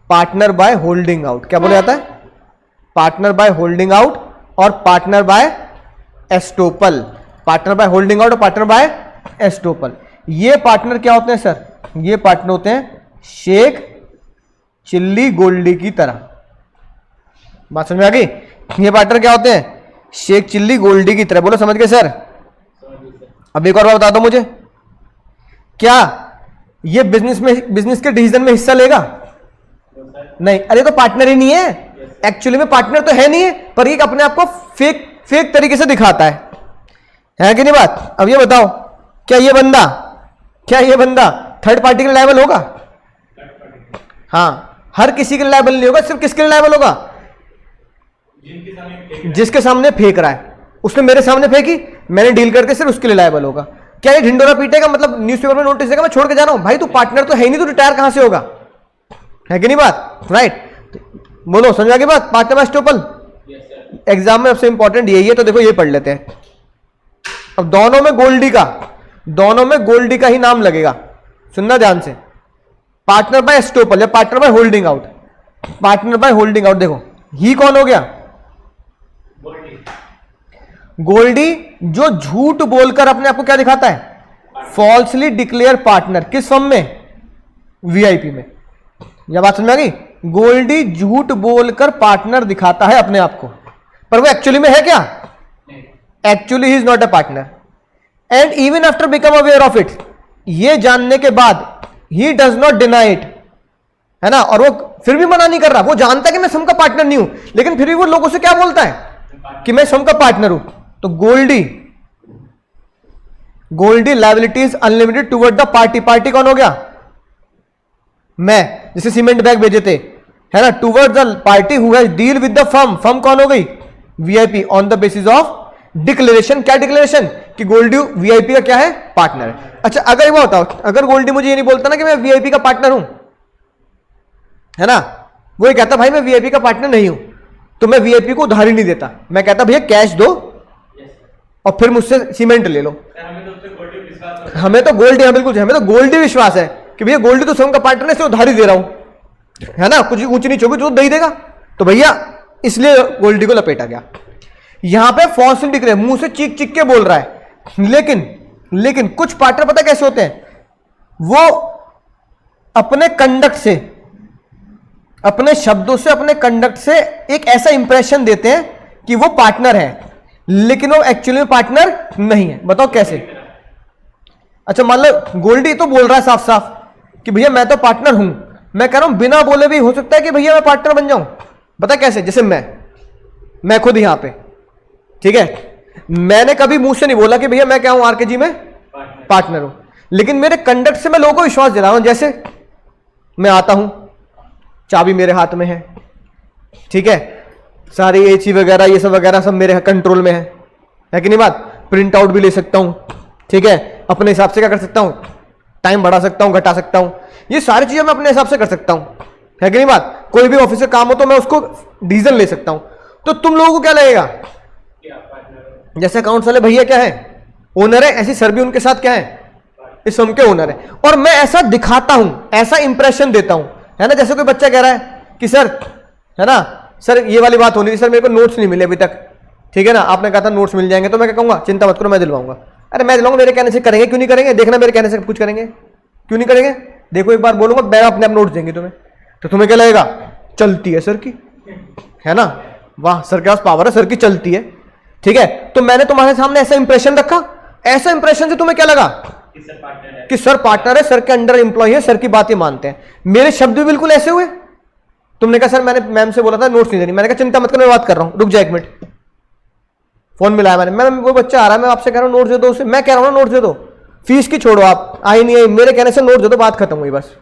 Partner by holding out. क्या बोला जाता है? पार्टनर बाय होल्डिंग आउट और partner by estoppel. Partner by holding out और पार्टनर बाय एस्टोपल। ये पार्टनर क्या होते हैं सर? ये पार्टनर होते हैं शेख चिल्ली गोल्डी की तरह। बात समझ में आ गई? ये पार्टनर क्या होते हैं? शेख चिल्ली गोल्डी की तरह। बोलो समझ गए सर? अब एक और बात बता दो मुझे, क्या ये बिजनेस के डिसीजन में हिस्सा लेगा? नहीं। अरे तो पार्टनर ही नहीं है, एक्चुअली में पार्टनर तो है नहीं है, पर ये अपने आप को फेक तरीके से दिखाता है कि नहीं बात? अब ये बताओ, क्या ये बंदा थर्ड पार्टी के लायबल होगा? हाँ, हर किसी के लिए लायबल नहीं होगा। सिर्फ किसके लिए लायबल होगा? जिसके सामने फेंक रहा है। उसने मेरे सामने फेंकी, मैंने डील करके, सिर्फ उसके लिए लायबल होगा। क्या ये ढिंडोरा पीटेगा, मतलब न्यूज़पेपर में नोटिस देगा मैं छोड़ के जा रहा हूं? भाई तू पार्टनर तो है ही नहीं, तू रिटायर कहां से होगा? है कि नहीं बात? राइट। बोलो समझ आ गई बात? पार्टनर बाय एस्टोपल एग्जाम में सबसे इंपॉर्टेंट यही है, तो देखो ये पढ़ लेते हैं। अब दोनों में गोल्डी का ही नाम लगेगा, सुनना ध्यान से। पार्टनर बाय एस्टोपल या partner by holding out. Partner by holding out, देखो ही कौन हो गया? गोल्डी, जो झूठ बोलकर अपने आप को क्या दिखाता है? Falsely declare partner. किस फर्म में? वीआईपी में। यह बात समझ में आ गई? गोल्डी झूठ बोलकर पार्टनर दिखाता है अपने आप को, पर वो एक्चुअली में है क्या? Actually he is not a partner. And even after become aware of it, ये जानने के बाद he does not deny it, है ना? और वो फिर भी मना नहीं कर रहा। वो जानता है कि मैं सम का पार्टनर नहीं हूं, लेकिन फिर भी वो लोगों से क्या बोलता है कि मैं सम का पार्टनर हूं। तो Goldie liabilities unlimited toward the party. Party कौन हो गया? मैं, जैसे सीमेंट बैग भेजे थे, है ना, toward the party who has deal with the firm. Firm कौन हो गई? VIP. On the basis of declaration. क्या डिक्लेरेशन? कि गोल्डी वीआईपी का क्या है? पार्टनर है। अच्छा, अगर वो बताओ, अगर गोल्डी मुझे ये नहीं बोलता ना कि मैं वीआईपी का पार्टनर हूं, है ना, वो ये कहता भाई मैं वीआईपी का पार्टनर नहीं हूं, तो मैं वीआईपी को उधारी नहीं देता। मैं कहता भैया कैश दो और फिर मुझसे सीमेंट ले लो। हमें तो गोल्डी, हाँ बिल्कुल, हमें तो गोल्डी विश्वास है कि भैया गोल्डी तो स्वयं का पार्टनर है, इससे उधारी दे रहा हूं, है ना, कुछ ऊंच नीच होगी तो दे ही देगा। तो भैया इसलिए गोल्डी को लपेटा गया। यहां पे फॉल्सली डिक्लेयर, मुंह से चीख चीख के बोल रहा है। लेकिन कुछ पार्टनर पता कैसे होते हैं? वो अपने कंडक्ट से, अपने शब्दों से, अपने कंडक्ट से एक ऐसा इंप्रेशन देते हैं कि वो पार्टनर है, लेकिन वो एक्चुअली में पार्टनर नहीं है। बताओ कैसे? अच्छा मान लो गोल्डी तो बोल रहा है साफ साफ कि भैया मैं तो पार्टनर हूं। मैं कह रहा हूं बिना बोले भी हो सकता है कि भैया मैं पार्टनर बन जाऊं। पता कैसे? जैसे मैं खुद यहां पे, ठीक है, मैंने कभी मुंह से नहीं बोला कि भैया मैं क्या हूं आरकेजी में पार्टनर हूं, लेकिन मेरे कंडक्ट से मैं लोगों को विश्वास दिला रहा हूं। जैसे मैं आता हूं, चाबी मेरे हाथ में है, ठीक है, सारी एसी वगैरह ये सब वगैरह सब मेरे कंट्रोल में है कि नहीं बात? प्रिंट आउट भी ले सकता हूं, ठीक है, अपने हिसाब से क्या कर सकता हूं? टाइम बढ़ा सकता हूं, घटा सकता हूं, ये सारी चीजें मैं अपने हिसाब से कर सकता हूं, है कि नहीं बात? कोई भी ऑफिस का काम हो तो मैं उसको डिसीजन ले सकता हूं। तो तुम लोगों को क्या लगेगा? जैसे अकाउंट्स वाले भैया क्या है? ओनर है, ऐसी सर भी उनके साथ क्या है? इस फर्म के ओनर है। और मैं ऐसा दिखाता हूं, ऐसा इंप्रेशन देता हूं, है ना। जैसे कोई बच्चा कह रहा है कि सर, है ना सर, ये वाली बात होनी थी सर, मेरे को नोट्स नहीं मिले अभी तक, ठीक है ना, आपने कहा था नोट्स मिल जाएंगे, तो मैं क्या कहूंगा? चिंता मत करो मैं दिलवाऊंगा। अरे मैं दिलाऊंगा, मेरे कहने से करेंगे, क्यों नहीं करेंगे? देखना मेरे कहने से कुछ करेंगे, क्यों नहीं करेंगे? देखो एक बार बोलूंगा मैं अपने आप नोट्स देंगे तुम्हें, तो तुम्हें क्या लगेगा? चलती है सर की, है ना, वाह सर के पास पावर है, सर की चलती है, ठीक है। तो मैंने तुम्हारे सामने ऐसा इंप्रेशन रखा, ऐसा इंप्रेशन से तुम्हें क्या लगा? कि सर पार्टनर है, सर के अंडर एम्प्लॉय है, सर की बातें मानते हैं। मेरे शब्द भी बिल्कुल ऐसे हुए, तुमने कहा सर मैंने मैम से बोला था नोट्स नहीं देनी, मैंने कहा चिंता मत करो मैं बात कर रहा हूं, रुक जा एक मिनट। फोन मिलाया मैंने, मैम वो बच्चा आ रहा है, मैं आपसे कह रहा हूँ नोट्स दे दो उसे, मैं कह रहा हूँ ना नोट्स दे दो, फीस की छोड़ो आप, आई नहीं आई मेरे कहने से नोट्स दे दो, बात खत्म हुई बस।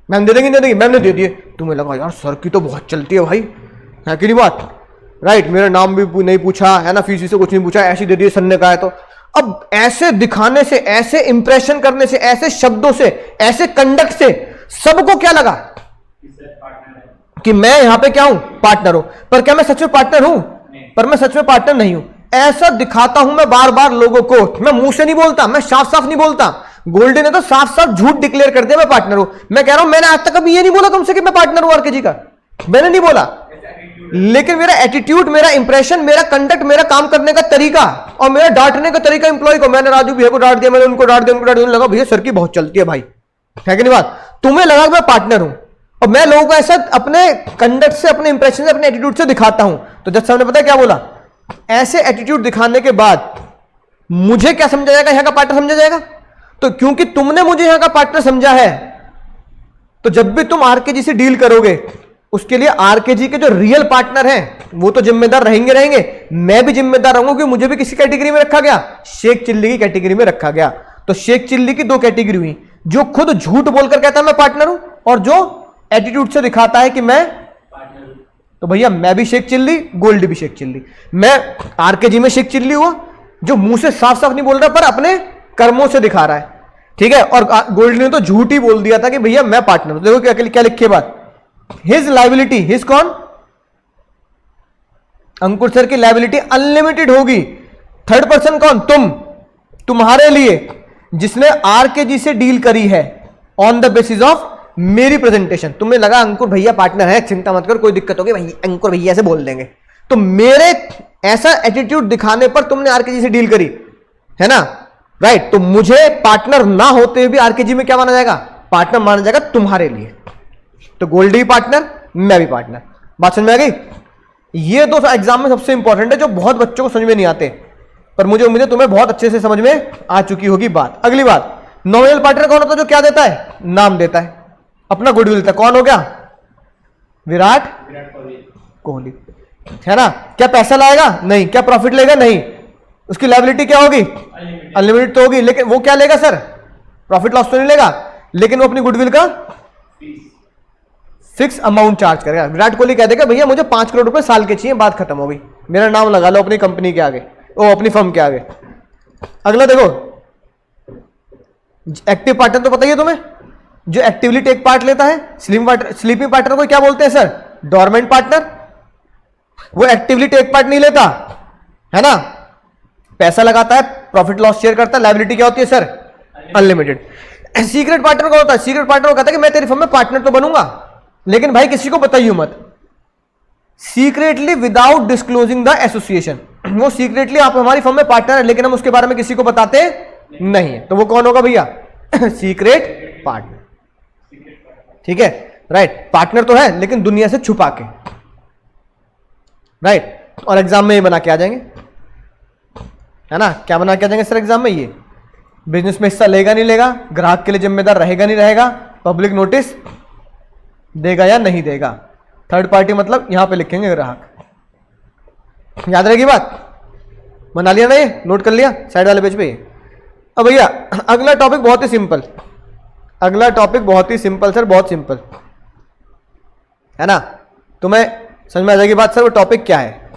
मैम दे देंगी, दे देंगी, मैम ने दे दिए। तुम्हें लगा यार सर की तो बहुत चलती है भाई, है कि नहीं बात, राइट, मेरा नाम भी नहीं पूछा है ना, फीस से कुछ नहीं पूछा, ऐसे दे दिए सर ने कहा है तो। अब ऐसे दिखाने से, ऐसे इंप्रेशन करने से, ऐसे शब्दों से, ऐसे कंडक्ट से सबको क्या लगा कि मैं यहां पे क्या हूं, पार्टनर हूं। पर क्या मैं सच में पार्टनर हूं? पर मैं सच में पार्टनर नहीं हूं। ऐसा दिखाता हूं मैं बार बार लोगों को, मैं मुंह से नहीं बोलता, मैं साफ साफ नहीं बोलता। गोल्डी ने तो साफ साफ झूठ डिक्लेयर कर दिया मैं पार्टनर हूं। मैं कह रहा हूं मैंने आज तक कभी ये नहीं बोला तुमसे कि मैं पार्टनर हूं आरके जी का, मैंने नहीं बोला, लेकिन मेरा एटीट्यूड, मेरा इंप्रेशन, मेरा कंडक्ट, मेरा काम करने का तरीका और मेरा डांटने का तरीका एम्प्लॉय को, मैंने राजू भैया को डांट दिया, मैंने उनको डांट दिया, उनको डांट दिया, लगा भैया सर की बहुत चलती है भाई, है कि नहीं बात। तुम्हें लगा मैं पार्टनर हूं और मैं लोगों को ऐसा अपने कंडक्ट से, अपने इंप्रेशन से, अपने एटीट्यूड से दिखाता हूं। तो जज साहब ने पता क्या बोला, ऐसे एटीट्यूड दिखाने के बाद मुझे क्या समझा जाएगा, यहां का पार्टनर समझा जाएगा। तो क्योंकि तुमने मुझे यहां का पार्टनर समझा है, तो जब भी तुम आरके जी से डील करोगे उसके लिए आरके जी के जो रियल पार्टनर हैं वो तो जिम्मेदार रहेंगे, मैं भी जिम्मेदार रहूंगा क्योंकि मुझे भी किसी कैटेगरी में रखा गया, शेख चिल्ली की कैटेगरी में रखा गया। तो शेख चिल्ली की दो कैटेगरी हुई, जो खुद झूठ बोलकर कहता है मैं पार्टनर हूं और जो एटीट्यूड से दिखाता है कि मैं पार्टनर हूं। तो भैया मैं भी शेख चिल्ली, गोल्डी भी शेख चिल्ली। मैं आरके जी में शेख चिल्ली हुआ जो मुंह से साफ साफ नहीं बोल रहा पर अपने कर्मों से दिखा रहा है, ठीक है। और गोल्डी ने तो झूठ ही बोल दिया था कि भैया मैं पार्टनर हूं। देखो क्या लिखे बात, हिज लाइबिलिटी, हिज कौन, अंकुर सर की लाइबिलिटी अनलिमिटेड होगी। थर्ड पर्सन कौन, तुम, तुम्हारे लिए जिसने आरके जी से डील करी है ऑन द बेसिस ऑफ मेरी प्रेजेंटेशन। तुम्हें लगा अंकुर भैया पार्टनर है, चिंता मत कर, कोई दिक्कत होगी भाई अंकुर भैया से बोल देंगे, तो मेरे ऐसा एटीट्यूड दिखाने पर तुमने आरके जी से डील करी है ना, राइट। तो मुझे पार्टनर ना होते हुए भी आरके जी में क्या माना जाएगा, पार्टनर माना जाएगा तुम्हारे लिए। तो गोल्डी पार्टनर, मैं भी पार्टनर। बात समझ में आ गई। ये दो एग्जाम में सबसे इंपॉर्टेंट है जो बहुत बच्चों को समझ में नहीं आते, पर मुझे उम्मीद है तुम्हें बहुत अच्छे से समझ में आ चुकी होगी बात। अगली बात, नॉमिनल पार्टनर कौन होता है, जो क्या देता है, नाम देता है, अपना गुडविल देता है। कौन हो गया, विराट कोहली, है ना। क्या पैसा लाएगा, नहीं। क्या प्रॉफिट लेगा, नहीं। उसकी लायबिलिटी क्या होगी, अनलिमिटेड तो होगी, लेकिन वो क्या लेगा सर, प्रॉफिट लॉस तो नहीं लेगा, लेकिन वो अपनी गुडविल का फिक्स अमाउंट चार्ज करेगा। विराट कोहली कह देगा भैया मुझे 5 करोड़ रुपए साल के चाहिए, बात खत्म हो गई, मेरा नाम लगा लो अपनी कंपनी के आगे, ओ अपनी फर्म के आगे। अगला देखो, एक्टिव पार्टनर तो पता ही है तुम्हें, जो एक्टिवली टेक पार्ट लेता है। स्लीपिंग पार्टनर को क्या बोलते हैं सर, डोरमेंट पार्टनर। वो एक्टिवली टेक पार्ट नहीं लेता है ना, पैसा लगाता है, प्रॉफिट लॉस शेयर करता है, लायबिलिटी क्या होती है सर, अनलिमिटेड। सीक्रेट पार्टनर का होता है, सीक्रेट पार्टनर को कहता है कि मैं तेरी फर्म में पार्टनर तो बनूंगा लेकिन भाई किसी को बताइए मत, secretly without disclosing the association. वो सीक्रेटली आप हमारी फर्म में पार्टनर है लेकिन हम उसके बारे में किसी को बताते नहीं है, तो वो कौन होगा भैया, सीक्रेट पार्टनर, ठीक है, राइट। पार्टनर तो है लेकिन दुनिया से छुपा के, राइट। और एग्जाम में ये बना के आ जाएंगे, है ना। क्या बना के आ जाएंगे सर एग्जाम में, ये बिजनेस में हिस्सा लेगा नहीं लेगा, ग्राहक के लिए जिम्मेदार रहेगा नहीं रहेगा, पब्लिक नोटिस देगा या नहीं देगा। थर्ड पार्टी मतलब यहां पे लिखेंगे ग्राहक। याद रहेगी बात, बना लिया ना, ये नोट कर लिया साइड वाले पेज पे। अब भैया अगला टॉपिक बहुत ही सिंपल, अगला टॉपिक बहुत ही सिंपल सर, बहुत सिंपल है ना। तुम्हें समझ में आ जाएगी बात। सर वो टॉपिक क्या है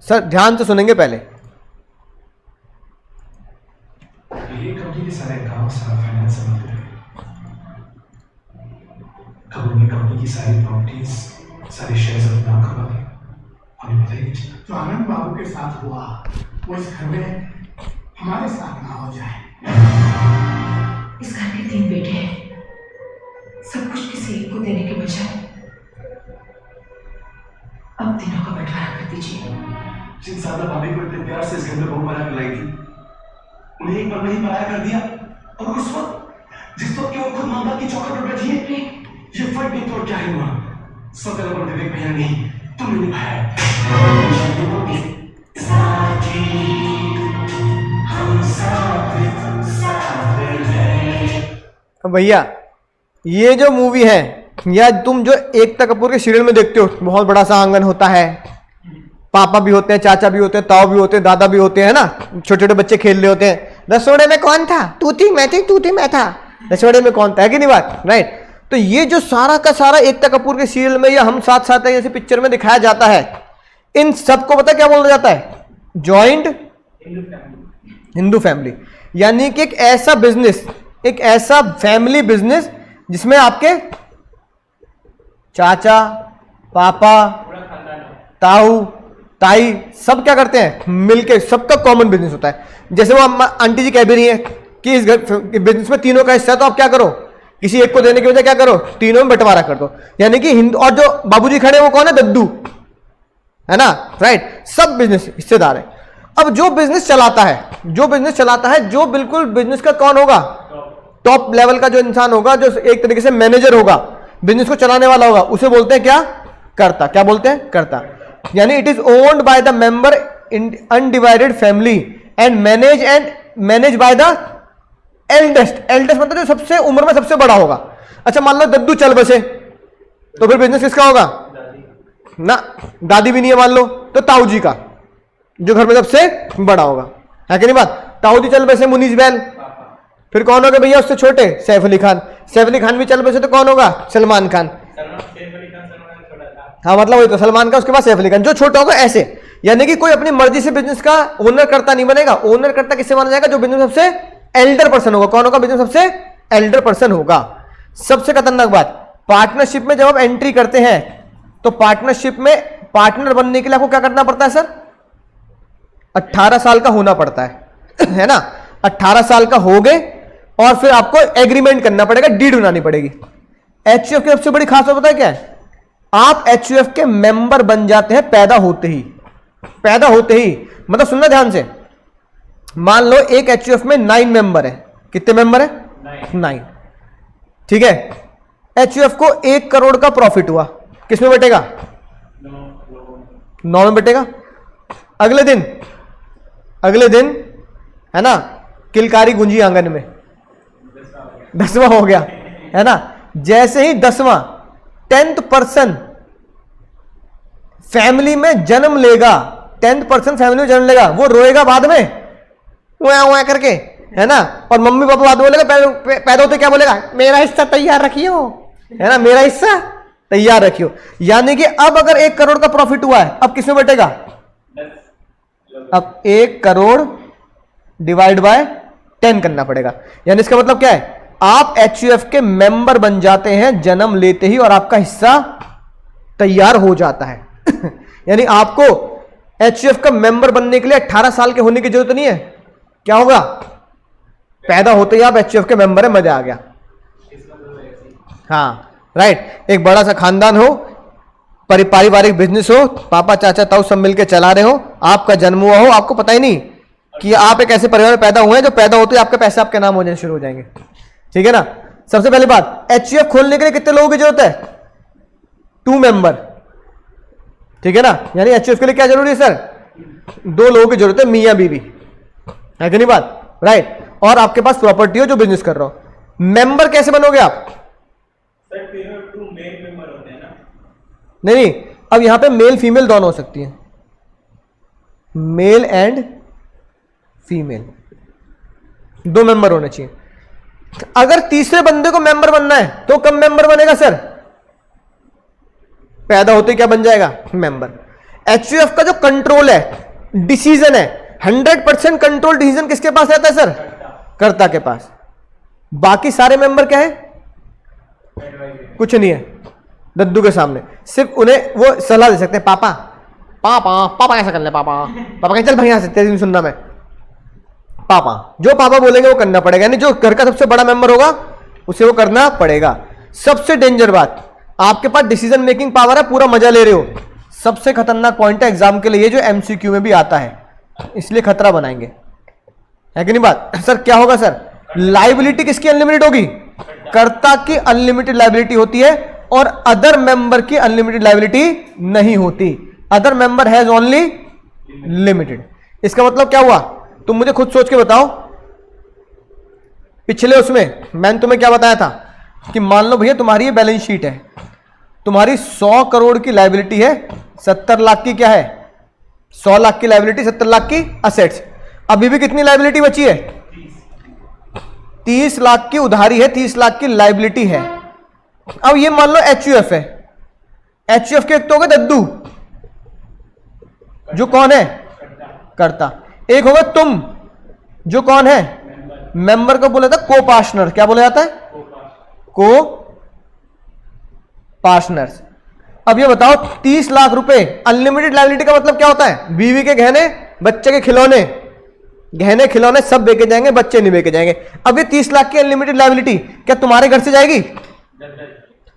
सर, ध्यान से सुनेंगे पहले। ये कंपनी के सारे अकाउंट, सारा फाइनेंस संभालते हैं। खबर में कंपनी की सारी प्रॉपर्टीज, सारे शेयर्स अपने नाम करवा दिए। हमें पता ही नहीं चला। जो आनंद बाबू के साथ हुआ वो इस घर में हमारे साथ ना हो जाए। इस घर के 3 बेटे हैं, सब कुछ किसी एक को देने के बजाय अब तीनों का बंटवारा कर दीजिए। जिन सादा भाभी को इतने प्यार से इस घर में बहू बना के लाई थी, उन्हें एक बार नहीं पराया कर दिया, और उस वक्त जिस वक्त केवल खुद मामला की चौखट पर बैठी है, ये फर्क नहीं तो क्या ही हुआ। स्वतंत्र पर विवेक भैया नहीं, तुमने निभाया। भैया ये जो मूवी है या तुम जो एकता कपूर के सीरियल में देखते हो, बहुत बड़ा सा आंगन होता है, पापा भी होते हैं, चाचा भी होते हैं, ताऊ भी होते हैं, दादा भी होते हैं ना, छोटे छोटे बच्चे खेल रहे होते हैं, रसोड़े में कौन था, तू थी मैं थी, तू थी मैं था, रसोड़े में कौन था, है कि नहीं बात, राइट। तो ये जो सारा का सारा एकता कपूर के सीरियल में या हम साथ साथ है जैसे पिक्चर में दिखाया जाता है, इन सबको पता क्या बोला जाता है, जॉइंट हिंदू फैमिली। यानी कि एक ऐसा बिजनेस, एक ऐसा फैमिली बिजनेस जिसमें आपके चाचा, पापा, ताऊ, ताई सब क्या करते हैं, मिलके, सबका कॉमन बिजनेस होता है। जैसे वो आंटी जी कह भी रही है कि इस बिजनेस में तीनों का हिस्सा है, तो आप क्या करो, किसी एक को देने की वजह क्या करो, तीनों में बंटवारा कर दो। यानी कि हिंदू, और जो बाबूजी खड़े हैं वो कौन है, दद्दू, है ना, राइट, सब बिजनेस हिस्सेदार है। अब जो बिजनेस चलाता है, जो बिजनेस चलाता है, जो बिल्कुल बिजनेस का कौन होगा, टॉप लेवल का जो इंसान होगा, जो एक तरीके से मैनेजर होगा, बिजनेस को चलाने वाला होगा, उसे बोलते हैं क्या, कर्ता। क्या बोलते हैं, कर्ता। यानी it is owned by the member in undivided family and manage by the eldest. Eldest मतलब जो सबसे उम्र में सबसे बड़ा होगा। अच्छा मान लो दद्दू चल बसे, तो फिर बिजनेस किसका होगा ना, दादी भी नहीं है मान लो, तो ताऊ जी का, जो घर में सबसे बड़ा होगा, है कि नहीं बात। ताऊ जी चल बसे, मुनीस बैल, फिर कौन होगा भैया उससे छोटे, सैफ अली खान। सैफ अली खान भी चल बसे तो कौन होगा, सलमान खान। हाँ मतलब वही तो, सलमान का, उसके बाद सैफ अली खान, जो छोटा होगा ऐसे। यानी कि कोई अपनी मर्जी से बिजनेस का ओनर करता नहीं बनेगा। ओनर करता किससे माना जाएगा, जो बिजनेस सबसे एल्डर पर्सन होगा। कौन होगा, बिजनेस सबसे एल्डर पर्सन होगा। सबसे खतरनाक बात, पार्टनरशिप में जब आप एंट्री करते हैं तो पार्टनरशिप में पार्टनर बनने के लिए आपको क्या करना पड़ता है सर, 18 साल का होना पड़ता है ना। 18 साल का हो गए और फिर आपको एग्रीमेंट करना पड़ेगा, डीड बनानी पड़ेगी। एचयूएफ की सबसे बड़ी खास बात पता है क्या है, आप एचयूएफ के मेंबर बन जाते हैं पैदा होते ही। पैदा होते ही मतलब सुनना ध्यान से, मान लो एक एचयूएफ में 9 मेंबर है। कितने मेंबर है, 9, ठीक है। एचयूएफ को 1 करोड़ का प्रॉफिट हुआ, किसमें बटेगा, 9 में बटेगा। अगले दिन है ना, किलकारी गुंजी आंगन में, 10वां हो गया, है ना। जैसे ही 10वां 10th पर्सन फैमिली में जन्म लेगा, 10th पर्सन फैमिली में जन्म लेगा, वो रोएगा बाद में उया करके, है ना। और मम्मी पापा बाद में बोलेगा, पैदा होते क्या बोलेगा, मेरा हिस्सा तैयार रखियो, है ना, मेरा हिस्सा तैयार रखियो। यानी कि अब अगर 1 करोड़ का प्रॉफिट हुआ है, अब किसमें बटेगा, अब 1 करोड़ डिवाइड बाय 10 करना पड़ेगा। यानी इसका मतलब क्या है, आप एचयूएफ के मेंबर बन जाते हैं जन्म लेते ही और आपका हिस्सा तैयार हो जाता है। यानी आपको एचयूएफ का मेंबर बनने के लिए 18 साल के होने की जरूरत नहीं है। क्या होगा, पैदा होते ही आप एचयूएफ के मेंबर है, मजा आ गया। हाँ राइट, एक बड़ा सा खानदान हो, पारिवारिक बिजनेस हो, पापा चाचा ताऊ सब मिलकर चला रहे हो, आपका जन्म हुआ हो, आपको पता ही नहीं कि आप एक ऐसे परिवार में पैदा हुए हैं जो पैदा होते ही आपके पैसे आपके नाम हो जाने शुरू हो जाएंगे, ठीक है ना। सबसे पहली बात, एचयूएफ खोलने के लिए कितने लोगों की जरूरत है, 2 मेंबर, ठीक है ना। यानी एचयूएफ के लिए क्या जरूरी है सर, 2 लोगों की जरूरत है, मियां बीवी, है कि नहीं बात, राइट। और आपके पास प्रॉपर्टी हो जो बिजनेस कर रहा हो। मेंबर कैसे बनोगे आप, सर 2 मेल मेंबर होते हैं ना। नहीं, अब यहां पे मेल फीमेल दोनों हो सकती हैं, मेल एंड फीमेल 2 मेंबर होने चाहिए। अगर तीसरे बंदे को मेंबर बनना है तो कब मेंबर बनेगा सर, पैदा होते क्या बन जाएगा, मेंबर। एचयूएफ का जो कंट्रोल है, डिसीजन है, 100% कंट्रोल डिसीजन किसके पास रहता है सर, कर्ता के पास। बाकी सारे मेंबर क्या है, कुछ नहीं है, दद्दू के सामने सिर्फ उन्हें वो सलाह दे सकते हैं, पापा पापा पापा कैसा कर ले, पापा पापा कहें चल भाई यहां से, तेरी सुनना मैं, पापा जो पापा बोलेंगे वो करना पड़ेगा। यानी जो घर का सबसे बड़ा मेंबर होगा उसे वो करना पड़ेगा। सबसे डेंजर बात, आपके पास डिसीजन मेकिंग पावर है, पूरा मजा ले रहे हो। सबसे खतरनाक पॉइंट है एग्जाम के लिए, जो एमसीक्यू में भी आता है, इसलिए खतरा बनाएंगे, है कि नहीं बात। सर क्या होगा सर, लाइबिलिटी किसकी अनलिमिटेड होगी, कर्ता की अनलिमिटेड लाइबिलिटी होती है और अदर मेंबर की अनलिमिटेड लाइबिलिटी नहीं होती। Other member has only limited. इसका मतलब क्या हुआ, तुम मुझे खुद सोच के बताओ, पिछले उसमें मैंने तुम्हें क्या बताया था कि मान लो भैया तुम्हारी ये बैलेंस शीट है, तुम्हारी 100 करोड़ की लाइबिलिटी है, 70 लाख की क्या है, 100 लाख की लाइबिलिटी, 70 लाख की असेट्स। अभी भी कितनी लाइबिलिटी बची है, 30 लाख की उधारी है, 30 लाख की लाइबिलिटी है। अब ये मान लो एचयूएफ है, एचयूएफ के एक तो हो गए दद्दू जो कौन है, कर्ता। एक होगा तुम जो कौन है, मेंबर को बोला जाता है को पार्टनर, क्या बोला जाता है, को पार्टनर्स। अब ये बताओ 30 लाख रुपए अनलिमिटेड लायबिलिटी का मतलब क्या होता है, बीवी के गहने, बच्चे के खिलौने, गहने खिलौने सब बेचे जाएंगे, बच्चे नहीं बेचे जाएंगे। अब ये 30 लाख की अनलिमिटेड लायबिलिटी क्या तुम्हारे घर से जाएगी,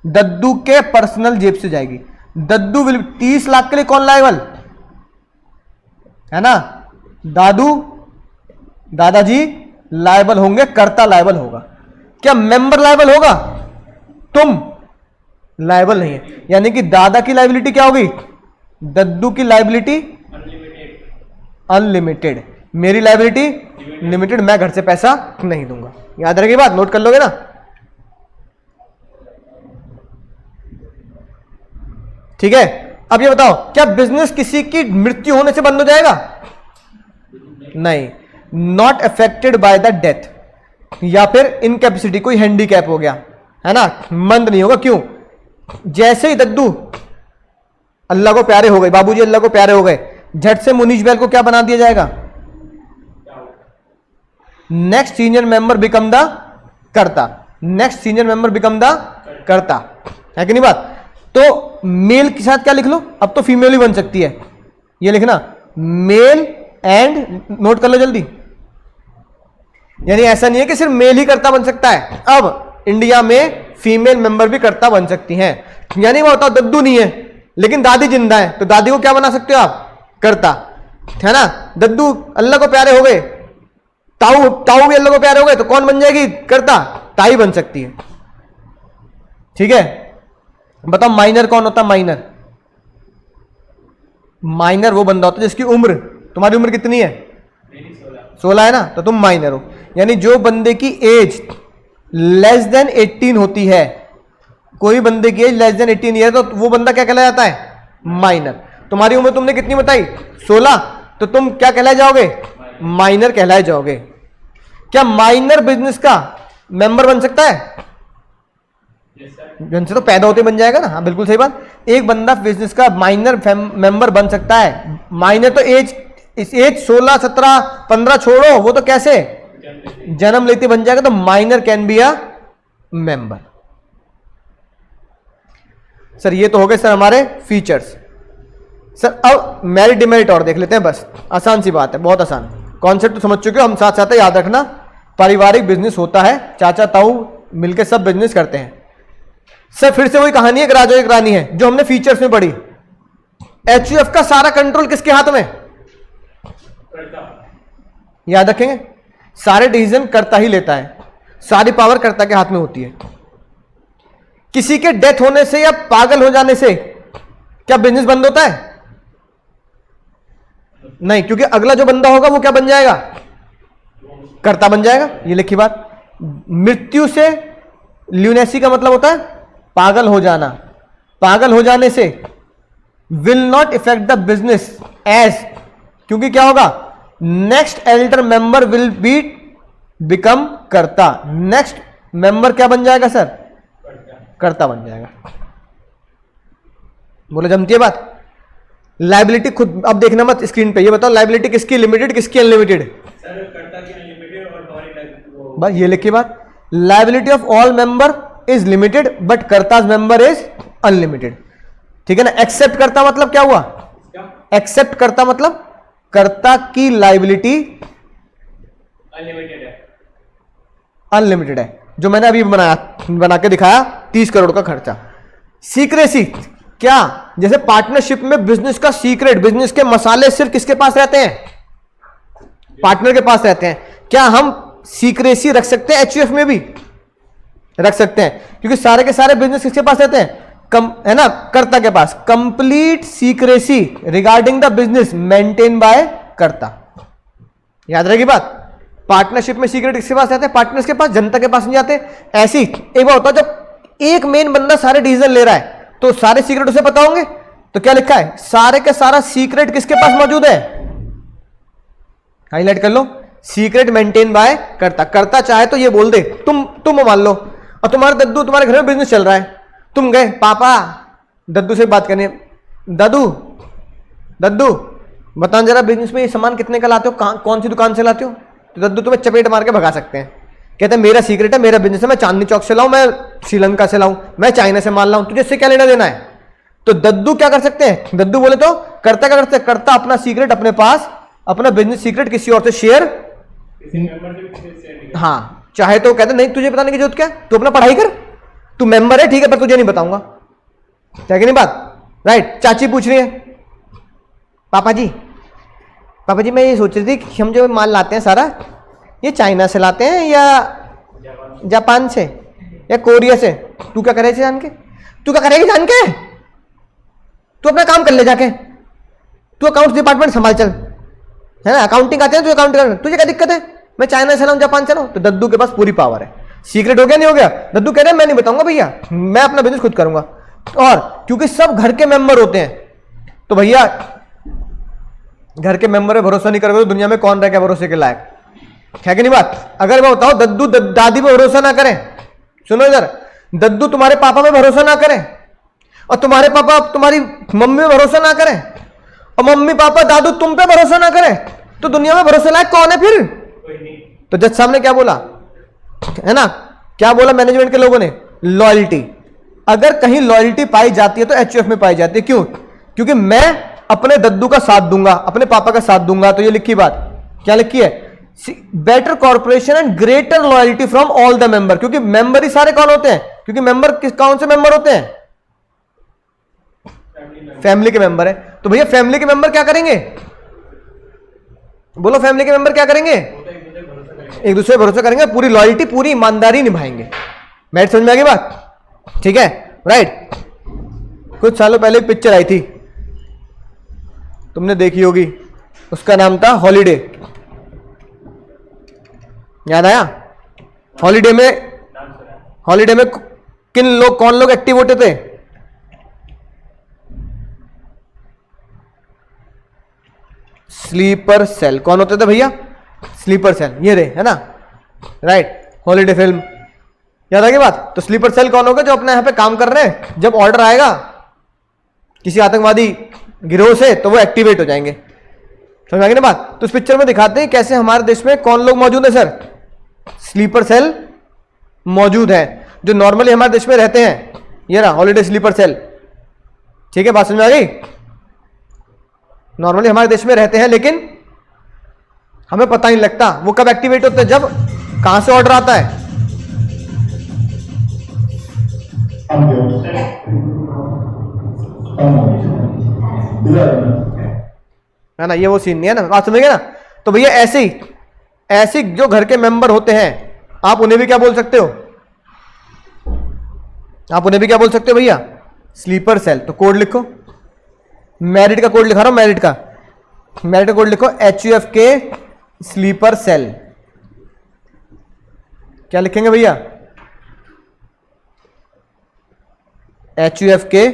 दद्दू के पर्सनल जेब से जाएगी। दद्दू विल 30 लाख के लिए कौन लायबल है ना, दादू दादाजी लायबल होंगे, कर्ता लायबल होगा। क्या मेंबर लायबल होगा, तुम लायबल नहीं है। यानी कि दादा की लायबिलिटी क्या होगी, दद्दू की लायबिलिटी अनलिमिटेड, मेरी लायबिलिटी लिमिटेड, मैं घर से पैसा नहीं दूंगा। याद रखिए बात, नोट कर लोगे ना। ठीक है। अब ये बताओ क्या बिजनेस किसी की मृत्यु होने से बंद हो जाएगा, नहीं, not affected by the death, या फिर इनकैपेसिटी, कोई हैंडीकैप हो गया है ना, बंद नहीं होगा। क्यों, जैसे ही दद्दू अल्लाह को प्यारे हो गए, बाबूजी अल्लाह को प्यारे हो गए, झट से मुनीश बैल को क्या बना दिया जाएगा, next senior member become the karta, next senior member become the karta, है कि नहीं बात। तो मेल के साथ क्या लिख लो, अब तो फीमेल ही बन सकती है, ये लिखना मेल एंड, नोट कर लो जल्दी। यानी ऐसा नहीं है कि सिर्फ मेल ही कर्ता बन सकता है, अब इंडिया में फीमेल मेंबर भी कर्ता बन सकती हैं। यानी वो बताओ दद्दू नहीं है लेकिन दादी जिंदा है, तो दादी को क्या बना सकते हो आप, कर्ता, है ना। दद्दू अल्लाह को प्यारे हो गए, ताऊ ताऊ भी अल्लाह को प्यारे हो गए, तो कौन बन जाएगी, कर्ता, ताई बन सकती है। ठीक है। बताओ माइनर कौन होता है, माइनर, माइनर वो बंदा होता है जिसकी उम्र, तुम्हारी उम्र कितनी है, 16 है ना, तो तुम माइनर हो। यानी जो बंदे की एज लेस देन 18 होती है, कोई बंदे की एज लेस देन 18 ईयर, तो वो बंदा क्या कहलाया जाता है, माइनर। तुम्हारी उम्र तुमने कितनी बताई, 16, तो तुम क्या कहलाए जाओगे, माइनर कहलाए जाओगे। क्या माइनर बिजनेस का मेंबर बन सकता है, जन से तो पैदा होते बन जाएगा ना, हाँ बिल्कुल सही बात। एक बंदा बिजनेस का माइनर मेंबर बन सकता है, माइनर तो एज 16, 17, 15 छोड़ो, वो तो कैसे जन्म लेते बन जाएगा, तो minor can be a member. Sir ये तो हो गए सर हमारे फीचर्स। सर अब मेरिट डिमेरिट और देख लेते हैं, बस आसान सी बात है, बहुत आसान कॉन्सेप्ट तो समझ चुके हो। हम साथ साथ याद रखना, पारिवारिक बिजनेस होता है, चाचा ताऊ मिलकर सब बिजनेस करते हैं। सर फिर से वही कहानी है, एक राजा एक रानी है, जो हमने फीचर्स में पढ़ी। एचयूएफ का सारा कंट्रोल किसके हाथ में, याद रखेंगे, सारे डिसीजन करता ही लेता है, सारी पावर कर्ता के हाथ में होती है। किसी के डेथ होने से या पागल हो जाने से क्या बिजनेस बंद होता है, नहीं, क्योंकि अगला जो बंदा होगा वो क्या बन जाएगा, कर्ता बन जाएगा। ये लिखी बात। मृत्यु से, ल्यूनेसी का मतलब होता है पागल हो जाना, पागल हो जाने से will not effect the business as, क्योंकि क्या होगा, next elder member will be become karta, next member क्या बन जाएगा सर, कर्ता बन जाएगा। बोले जमती है बात। लाइबिलिटी खुद अब देखना मत स्क्रीन पे, ये बताओ लाइबिलिटी किसकी लिमिटेड किसकी अनलिमिटेड, सर कर्ता की अनलिमिटेड और हमारी लाइबिलिटी, बस ये लिखी बात। Liability of all member is limited but karta's member is unlimited. ठीक है ना। एक्सेप्ट करता मतलब क्या हुआ, एक्सेप्ट करता मतलब कर्ता की लाइबिलिटी अनलिमिटेड है, अनलिमिटेड है, जो मैंने अभी बना के दिखाया 30 करोड़ का खर्चा। सीक्रेसी क्या, जैसे पार्टनरशिप में बिजनेस का सीक्रेट, बिजनेस के मसाले सिर्फ किसके पास रहते हैं, पार्टनर के पास रहते हैं। क्या हम सीक्रेसी रख सकते हैं एचयूएफ में भी, रख सकते हैं, क्योंकि सारे के सारे बिजनेस किसके पास रहते हैं, है ना, कर्ता के पास। Complete secrecy regarding the business maintain by karta. याद रहेगी बात। पार्टनरशिप में सीक्रेट किसके पास रहते हैं, पार्टनर्स के पास, जनता के पास नहीं जाते। ऐसी एक बार होता है जब एक मेन बंदा सारे डिसीजन ले रहा है, तो सारे सीक्रेट उसे पता होंगे। तो क्या लिखा है, सारे के सारा सीक्रेट किसके पास मौजूद है, हाईलाइट कर लो, सीक्रेट मेंटेन बाय करता। करता चाहे तो ये बोल दे, तुम मान लो, और तुम्हारे दद्दू, तुम्हारे घर में बिजनेस चल रहा है, तुम गए पापा दद्दू से बात करनी है, दद्दू बताओ जरा बिजनेस में ये सामान कितने का लाते हो, कौन सी दुकान से लाते हो, तो दद्दू तुम्हें चपेट मार के भगा सकते हैं। कहते हैं मेरा सीक्रेट है, मेरा बिजनेस है, मैं चांदनी चौक से लाऊं, मैं श्रीलंका से लाऊं, मैं चाइना से माल लाऊं, तुझे इससे क्या लेना देना है। तो दद्दू क्या कर सकते हैं, दद्दू बोले तो करता क्या करते हैं, करता अपना सीक्रेट अपने पास, अपना बिजनेस सीक्रेट किसी और से शेयर, हाँ चाहे तो कहते नहीं तुझे बताने की जरूरत क्या, तू अपना पढ़ाई कर, तू मेंबर है ठीक है, पर तुझे नहीं बताऊंगा, क्या कि नहीं बात, राइट। चाची पूछ रही है, पापा जी मैं ये सोच रही थी कि हम जो माल लाते हैं सारा ये चाइना से लाते हैं या जापान से या कोरिया से, तू क्या करेगी जान के, तू अपना काम कर ले जाके, तू अकाउंट्स डिपार्टमेंट संभाल चल, है ना, अकाउंटिंग आते हैं, तू अकाउंट कर, तुझे क्या दिक्कत है, मैं चाइना से लाऊं जापान से लाऊं। तो दद्दू के पास पूरी पावर है, सीक्रेट हो गया नहीं हो गया, दद्दू कह रहे हैं मैं नहीं बताऊंगा भैया, मैं अपना बिजनेस खुद करूंगा। और क्योंकि सब घर के मेंबर होते हैं, तो भैया घर के मेंबर पे भरोसा नहीं करोगे तो दुनिया में कौन रह गया भरोसे के लायक, है कि नहीं बात। अगर मैं बताऊं दद्दू दादी पे भरोसा ना करें, सुनो इधर, दद्दू तुम्हारे पापा पे भरोसा ना करें, और तुम्हारे पापा तुम्हारी मम्मी पे भरोसा ना करें, और मम्मी पापा दादू तुम पे भरोसा ना करें, तो दुनिया में भरोसे लायक कौन है फिर। तो जज साहब ने क्या बोला, है ना, क्या बोला मैनेजमेंट के लोगों ने, लॉयल्टी। अगर कहीं लॉयल्टी पाई जाती है तो एचयूएफ में पाई जाती है, क्यों, क्योंकि मैं अपने दद्दू का साथ दूंगा, अपने पापा का साथ दूंगा। तो ये लिखी बात, क्या लिखी है, better corporation and greater loyalty from all the member, क्योंकि मेंबर ही सारे कौन होते हैं, क्योंकि मेंबर कौन से मेंबर होते हैं, फैमिली के मेंबर है। तो भैया फैमिली के मेंबर क्या करेंगे, बोलो फैमिली के मेंबर क्या करेंगे, एक दूसरे पर भरोसा करेंगे, पूरी लॉयल्टी पूरी ईमानदारी निभाएंगे। मैट समझ में आ गई बात, ठीक है, राइट। कुछ सालों पहले एक पिक्चर आई थी, तुमने देखी होगी, उसका नाम था हॉलीडे, याद आया। हॉलीडे में कौन लोग एक्टिव होते थे, स्लीपर सेल कौन होते थे भैया, स्लीपर सेल ये रहे, है ना, राइट। हॉलीडे फिल्म याद आ गई बात। तो स्लीपर सेल कौन होगा, जो अपने यहां पे काम कर रहे हैं, जब ऑर्डर आएगा किसी आतंकवादी गिरोह से तो वो एक्टिवेट हो जाएंगे, समझ आ गई ना बात। तो इस पिक्चर में दिखाते हैं कैसे हमारे देश में कौन लोग मौजूद है सर, स्लीपर सेल मौजूद है, जो नॉर्मली हमारे देश में रहते हैं, ये रहा हॉलीडे स्लीपर सेल, ठीक है, बात समझ में आ गई। नॉर्मली हमारे देश में रहते हैं लेकिन हमें पता नहीं लगता वो कब एक्टिवेट होते हैं, जब कहां से ऑर्डर आता है, है ना, ये वो सीन नहीं है ना, बात समझ गए ना। तो भैया ऐसे जो घर के मेंबर होते हैं, आप उन्हें भी क्या बोल सकते हो, भैया स्लीपर सेल। तो कोड लिखो, मैरिट का कोड लिखा रहा हूं, मैरिट का कोड लिखो, एचयूएफ के स्लीपर सेल। क्या लिखेंगे भैया, एचयूएफ के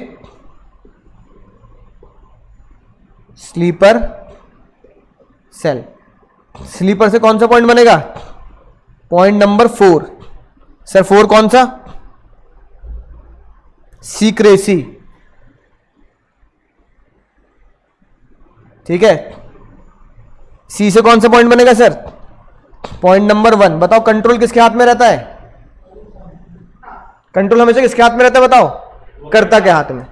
स्लीपर सेल। स्लीपर से कौन सा पॉइंट बनेगा, पॉइंट नंबर 4। सर 4 कौन सा, सीक्रेसी, ठीक है। सी से कौन सा पॉइंट बनेगा सर, पॉइंट नंबर 1। बताओ कंट्रोल किसके हाथ में रहता है, कंट्रोल हमेशा किसके हाथ में रहता है बताओ, कर्ता के हाथ में,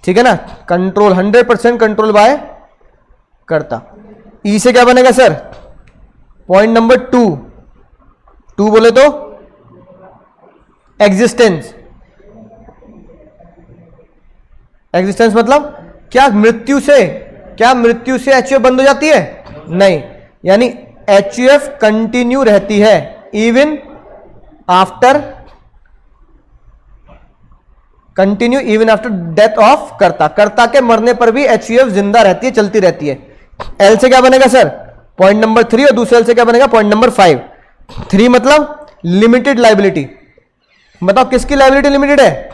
ठीक है ना। कंट्रोल 100% कंट्रोल बाय कर्ता। ई से क्या बनेगा सर, पॉइंट नंबर 2 बोले तो एग्जिस्टेंस मतलब क्या मृत्यु से एचयूएफ बंद हो जाती है, नहीं, यानी एचयूएफ कंटिन्यू रहती है इवन आफ्टर डेथ ऑफ कर्ता के मरने पर भी एचयूएफ जिंदा रहती है, चलती रहती है। एल से क्या बनेगा सर, पॉइंट नंबर 3, और दूसरे एल से क्या बनेगा, पॉइंट नंबर 5। 3 मतलब लिमिटेड लायबिलिटी। बताओ किसकी लायबिलिटी लिमिटेड है,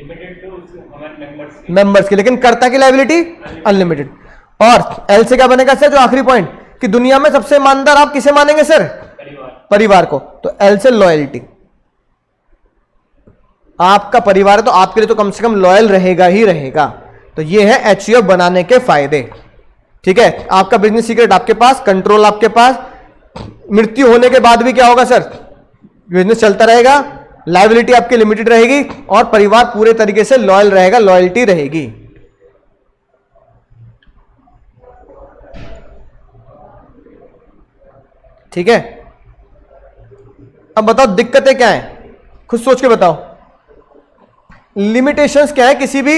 लिमिटेड टू हमारे मेंबर्स मेंबर्स की, लेकिन कर्ता की लायबिलिटी अनलिमिटेड। और एल से क्या बनेगा सर, जो आखिरी पॉइंट कि दुनिया में सबसे ईमानदार आप किसे मानेंगे सर, परिवार को, तो एल से लॉयल्टी। आपका परिवार है तो आपके लिए तो कम से कम लॉयल रहेगा ही रहेगा। तो ये है एचयूएफ बनाने के फायदे। ठीक है, आपका बिजनेस सीक्रेट आपके पास, कंट्रोल आपके पास, मृत्यु होने के बाद भी क्या होगा सर, बिजनेस चलता रहेगा, लायबिलिटी आपकी लिमिटेड रहेगी और परिवार पूरे तरीके से लॉयल रहेगा, लॉयल्टी रहेगी। ठीक है, अब बताओ दिक्कतें क्या हैं, खुद सोच के बताओ। लिमिटेशंस क्या है किसी भी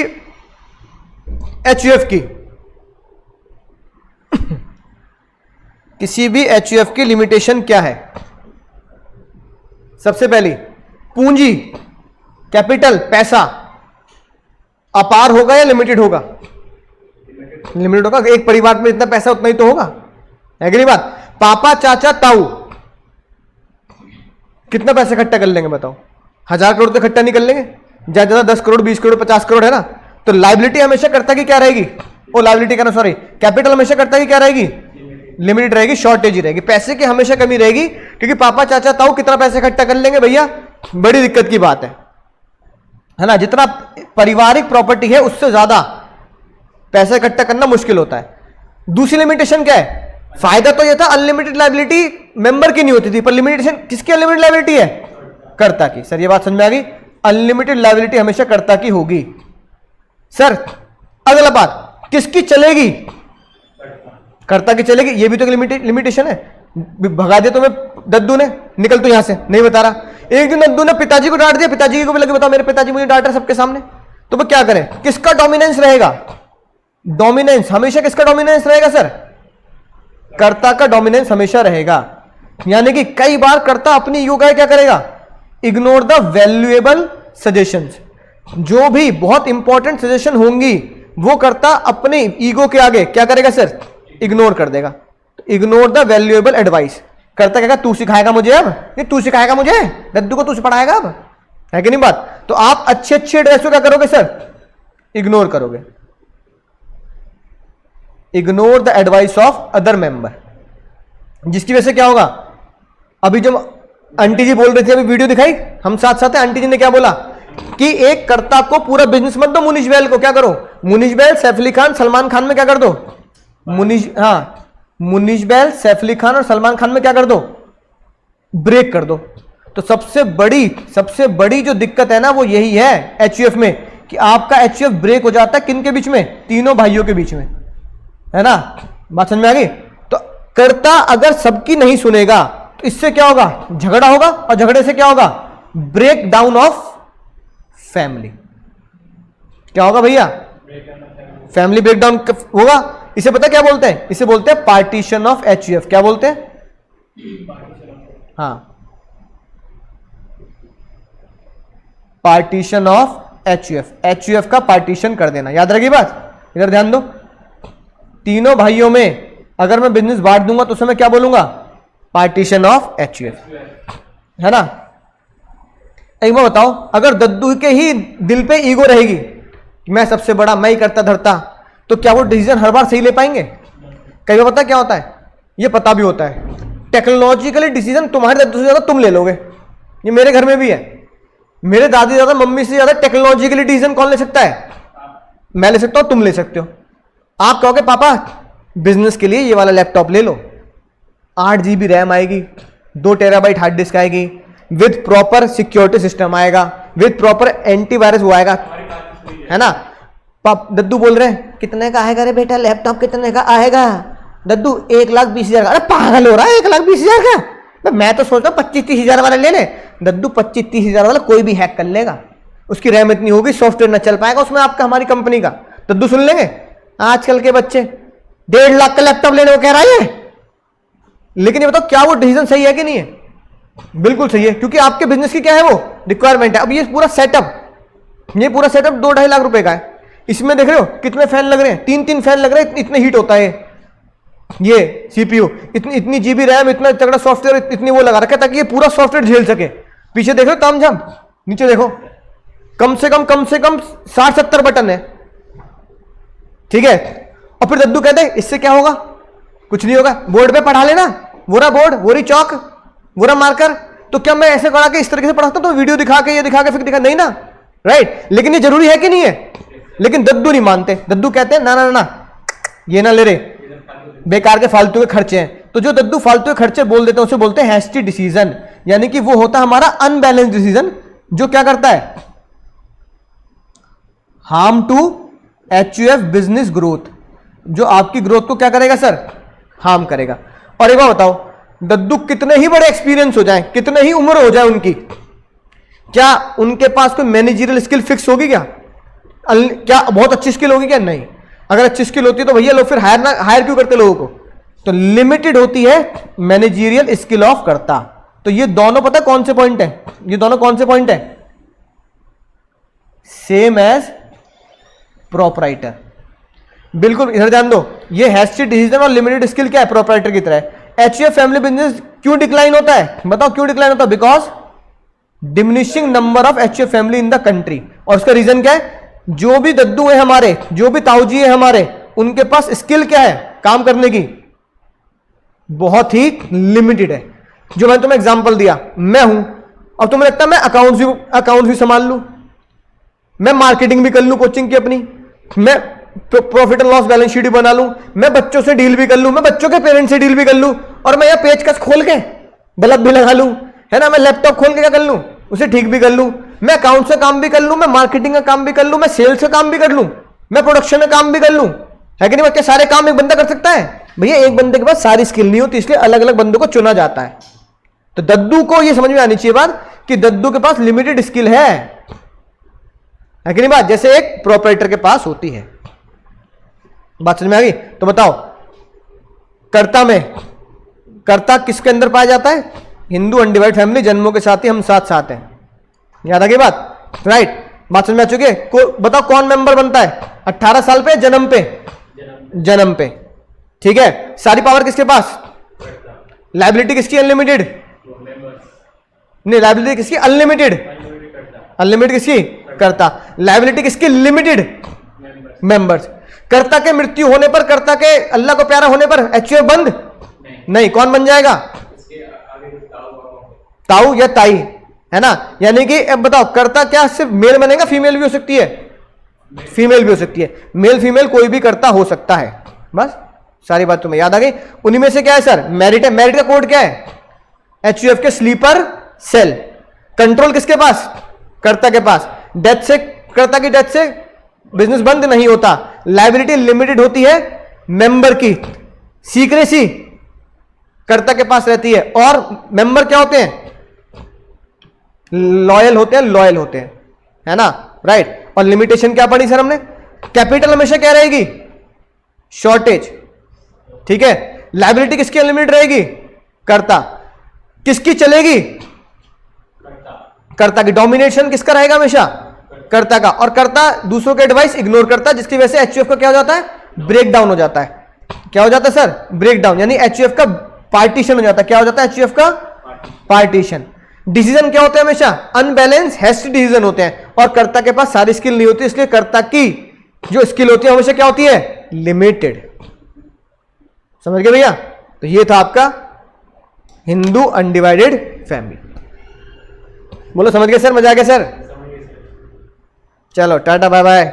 एचयूएफ की, किसी भी एचयूएफ की लिमिटेशन क्या है? सबसे पहली पूंजी, कैपिटल, पैसा अपार होगा या लिमिटेड होगा? लिमिटेड होगा। एक परिवार में इतना पैसा उतना ही तो होगा, है कि नहीं बात? पापा, चाचा, ताऊ कितना पैसा इकट्ठा कर लेंगे बताओ? 1000 करोड़ तो इकट्ठा नहीं कर लेंगे, ज्यादा ज्यादा 10 करोड़, 20 करोड़, 50 करोड़ है ना। तो लायबिलिटी हमेशा कर्ता की क्या रहेगी, वो लायबिलिटी का ना सॉरी कैपिटल हमेशा कर्ता की क्या रहेगी, लिमिटेड रहेगी, शॉर्टेज ही रहेगी, पैसे की हमेशा कमी रहेगी, क्योंकि पापा, चाचा, ताऊ कितना पैसा इकट्ठा कर लेंगे भैया, बड़ी दिक्कत की बात है ना। जितना पारिवारिक प्रॉपर्टी है उससे ज्यादा पैसा इकट्ठा करना मुश्किल होता है। दूसरी लिमिटेशन क्या है? फायदा तो यह था अनलिमिटेड लायबिलिटी मेंबर की नहीं होती थी, पर लिमिटेशन किसकी अनलिमिटेड लायबिलिटी है? कर्ता की। सर ये बात समझ में आ गई, अनलिमिटेड लायबिलिटी हमेशा कर्ता की होगी। सर अगला बात किसकी चलेगी? कर्ता की चलेगी, ये भी तो लिमिटेशन है। भगा दिया तुम्हें दद्दू ने, निकल तो यहां से, नहीं बता रहा। एक दिन दद्दू ने पिताजी को डांट दिया, पिताजी को भी लगे बताओ मेरे पिताजी मुझे डांट रहे सबके सामने, तो वो क्या करें? किसका डोमिनेंस रहेगा? डोमिनेंस हमेशा किसका डोमिनेंस रहेगा सर? कर्ता का डोमिनेंस हमेशा रहेगा। यानी कि कई बार कर्ता अपनी ईगो का क्या करेगा? Ignore the valuable suggestions. जो भी बहुत इंपॉर्टेंट सजेशन होंगी वो कर्ता अपने ईगो के आगे क्या करेगा सर? इग्नोर कर देगा। Ignore the valuable advice. कर्ता कहेगा तू सिखाएगा मुझे, अब ये तू सिखाएगा मुझे, दद्दू को तू पढ़ाएगा अब, है कि नहीं बात? तो आप अच्छे अच्छे एडवाइस को क्या करोगे सर? इग्नोर करोगे। Ignore the advice of other member, जिसकी वजह से क्या होगा? अभी जो आंटी जी बोल रही थी, अभी वीडियो दिखाई हम साथ साथ है, आंटी जी ने क्या बोला कि एक कर्ता को पूरा बिजनेस मत दो, मुनीश बैल को क्या करो? मुनीश बैल, सैफ अली खान, सलमान खान में क्या कर दो? मुनीश बैल, सैफ अली खान और सलमान खान में क्या कर दो? ब्रेक कर दो। तो सबसे बड़ी जो दिक्कत है ना वो यही है एचयूएफ में, कि आपका एचयूएफ ब्रेक हो जाता है किन के बीच में? तीनों भाइयों के बीच में, है ना। बात समझ में आ गई? तो कर्ता अगर सबकी नहीं सुनेगा तो इससे क्या होगा? झगड़ा होगा, और झगड़े से क्या होगा? Break down of family. क्या होगा भैया? फैमिली ब्रेकडाउन होगा। इसे पता क्या बोलते हैं? इसे बोलते हैं पार्टीशन ऑफ एचयूएफ। क्या बोलते हैं? हाँ, पार्टीशन ऑफ एचयूएफ। एचयूएफ का पार्टीशन कर देना, याद रखिए बात, इधर ध्यान दो। तीनों भाइयों में अगर मैं बिजनेस बांट दूंगा तो उसमें मैं क्या बोलूंगा? पार्टीशन ऑफ एचयूएफ, है ना। एक बार बताओ, अगर दद्दू के ही दिल पे ईगो रहेगी कि मैं सबसे बड़ा, मैं ही करता धरता, तो क्या वो डिसीजन हर बार सही ले पाएंगे? कई बार पता क्या होता है, ये पता भी होता है, टेक्नोलॉजिकली डिसीजन तुम्हारे दद्दू से ज्यादा तुम ले लोगे। ये मेरे घर में भी है, मेरे दादी ज्यादा मम्मी से ज्यादा टेक्नोलॉजिकली डिसीजन कौन ले सकता है? मैं ले सकता हूं, तुम ले सकते हो। आप कहोगे पापा बिजनेस के लिए ये वाला लैपटॉप ले लो, 8 GB रैम आएगी, 2 TB हार्ड डिस्क आएगी, विद प्रॉपर सिक्योरिटी सिस्टम आएगा, विद प्रॉपर एंटीवायरस वो आएगा, है ना। दद्दू बोल रहे हैं कितने का आएगा रे बेटा लैपटॉप, कितने का आएगा? दद्दू 1,20,000 का। अरे पागल हो रहा है, 1,20,000 का? मैं तो सोचता हूँ 25-30 हज़ार वाला ले ले। दद्दू 25-30 हज़ार वाला कोई भी हैक कर लेगा, उसकी रैम इतनी होगी, सॉफ्टवेयर न चल पाएगा उसमें आपका, हमारी कंपनी का। दद्दू सुन लेंगे? आजकल के बच्चे 1.5 लाख का लैपटॉप लेने को कह रहा है। लेकिन ये बताओ क्या वो डिसीजन सही है कि नहीं है? बिल्कुल सही है, क्योंकि आपके बिजनेस की क्या है वो रिक्वायरमेंट है। अब ये पूरा सेटअप 2-2.5 लाख रुपए का है। इसमें देख रहे हो कितने फैन लग रहे हैं? 3-3 फैन लग रहे हैं, इतने हीट होता है ये सीपीयू, इतनी जीबी रैम, इतना तगड़ा सॉफ्टवेयर, इतनी वो लगा रखा है ताकि ये पूरा सॉफ्टवेयर झेल सके। पीछे देख रहे हो तामझाम, नीचे देखो कम से कम 60-70 बटन है, ठीक है। और फिर दद्दू कहते हैं इससे क्या होगा, कुछ नहीं होगा, बोर्ड पे पढ़ा लेना, वो रहा बोर्ड, वो रही चौक, वो रहा मार्कर। तो क्या मैं ऐसे करा के इस तरीके से पढ़ाता हूं तो वीडियो दिखा के ये दिखा के फिर दिखा, नहीं ना, राइट। लेकिन ये जरूरी है कि नहीं है, लेकिन दद्दू नहीं मानते। दद्दू कहते हैं ना ना ना, ये ना ले रे, बेकार के फालतू के खर्चे हैं। तो जो दद्दू फालतू के खर्चे बोल देते हैं उसे बोलते हैं हैस्टी डिसीजन, यानी कि वो होता है हमारा अनबैलेंस डिसीजन, जो क्या करता है, harm to HUF business growth, जो आपकी ग्रोथ को क्या करेगा सर, हार्म करेगा। और एक बात बताओ, दद्दू कितने ही बड़े एक्सपीरियंस हो जाए, कितने ही उम्र हो जाए उनकी, क्या उनके पास कोई मैनेजरियल स्किल फिक्स होगी क्या? क्या बहुत अच्छी स्किल होगी क्या? नहीं। अगर अच्छी स्किल होती तो भैया लोग फिर हायर क्यों करते लोगों को? तो लिमिटेड होती है मैनेजरियल स्किल ऑफ कर्ता। तो ये दोनों पता है कौन से पॉइंट है, ये दोनों कौन से पॉइंट है, सेम एज प्रोपराइटर। बिल्कुल इधर ध्यान दो, ये हैस्टी डिसीजन और लिमिटेड स्किल क्या है, प्रोपराइटर की तरह। एचयूएफ फैमिली बिजनेस क्यों डिक्लाइन होता है, बताओ क्यों डिक्लाइन होता है? Because diminishing number of HUF family in the country. और उसका रीजन क्या है, जो भी दद्दू है हमारे, जो भी ताऊजी है हमारे, उनके पास स्किल क्या है काम करने की, बहुत ही लिमिटेड है। जो मैंने तुम्हें एग्जांपल दिया, मैं हूं, अब तुम्हें लगता है मैं अकाउंट्स भी संभाल लूं, मैं मार्केटिंग भी कर लूं कोचिंग की अपनी, मैं profit and loss balance sheet भी बना लूं, मैं बच्चों से डील भी कर लूं, मैं बच्चों के पेरेंट्स से डील भी कर लूं, और मैं यह पेचकस खोल के बल्ब भी लगा लूं, है ना, मैं लैपटॉप खोल के क्या कर लूं, उसे ठीक भी कर लूं, मैं अकाउंट से काम भी कर लूं, मैं मार्केटिंग का काम भी कर लूं, मैं सेल्स का काम भी कर लूं, मैं प्रोडक्शन का काम भी कर लूं, है कि नहीं बच्चे? सारे काम एक बंदा कर सकता है? भैया एक बंदे के पास सारी स्किल नहीं होती, इसलिए अलग अलग बंदों को चुना जाता है। तो दद्दू को यह समझ में आनी चाहिए बात कि दद्दू के पास लिमिटेड स्किल है कि नहीं बात, जैसे एक प्रोपराइटर के पास होती है। बात समझ में आ गई? तो बताओ, कर्ता में, कर्ता किसके अंदर पाया जाता है? हिंदू अनडिवाइड फैमिली, जन्मों के साथ ही हम साथ साथ हैं। याद आ गई बात, राइट? बात समझ में आ चुकी है? बताओ कौन मेंबर बनता है 18 साल पे, जन्म पे? जन्म पे, ठीक है। सारी पावर किसके पास? लाइबिलिटी किसकी? अनलिमिटेड नहीं, लाइबिलिटी किसकी? अनलिमिटेड। अनलिमिटेड किसकी? कर्ता। लाइबिलिटी किसकी? Limited, members. कर्ता के मृत्यु होने पर, कर्ता के अल्लाह को प्यारा होने पर एचयूएफ बंद नहीं। कौन बन जाएगा? ताऊ या ताई, है ना। यानी कि अब बताओ, कर्ता क्या सिर्फ मेल बनेगा, फीमेल भी हो सकती है? फीमेल भी हो सकती है, मेल फीमेल कोई भी कर्ता हो सकता है। बस सारी बात तुम्हें याद आ गई। उन्हीं में से क्या है सर? मेरिट है। मेरिट का कोड क्या है? एचयूएफ के स्लीपर सेल। कंट्रोल किसके पास? कर्ता के पास। डेथ से, कर्ता की डेथ से बिजनेस बंद नहीं होता। लायबिलिटी लिमिटेड होती है मेंबर की। सीक्रेसी कर्ता के पास रहती है। और मेंबर क्या होते हैं? लॉयल होते हैं, लॉयल होते हैं, है ना, राइट। और लिमिटेशन क्या पढ़ी सर हमने? कैपिटल हमेशा क्या रहेगी? शॉर्टेज, ठीक है। लायबिलिटी किसकी अनलिमिटेड रहेगी? कर्ता। किसकी चलेगी? कर्ता की। डोमिनेशन किसका रहेगा? हमेशा कर्ता का। और कर्ता दूसरों के एडवाइस इग्नोर करता, जिसकी वजह से एचयूएफ का क्या हो जाता है? ब्रेक डाउन हो जाता है। क्या हो जाता है सर? ब्रेक डाउन, यानी एचयूएफ का पार्टीशन हो जाता है। क्या हो जाता है? एचयूएफ का पार्टीशन। डिसीजन क्या होते हैं? हमेशा अनबैलेंस हैस्टी डिसीजन होते हैं। और कर्ता के पास सारी स्किल नहीं होती, इसलिए कर्ता की जो स्किल होती है हमेशा क्या होती है? लिमिटेड। समझ गए भैया? तो ये था आपका हिंदू अनडिवाइडेड फैमिली। बोलो समझ गए सर? मजा आ गया सर? चलो टाटा बाय बाय।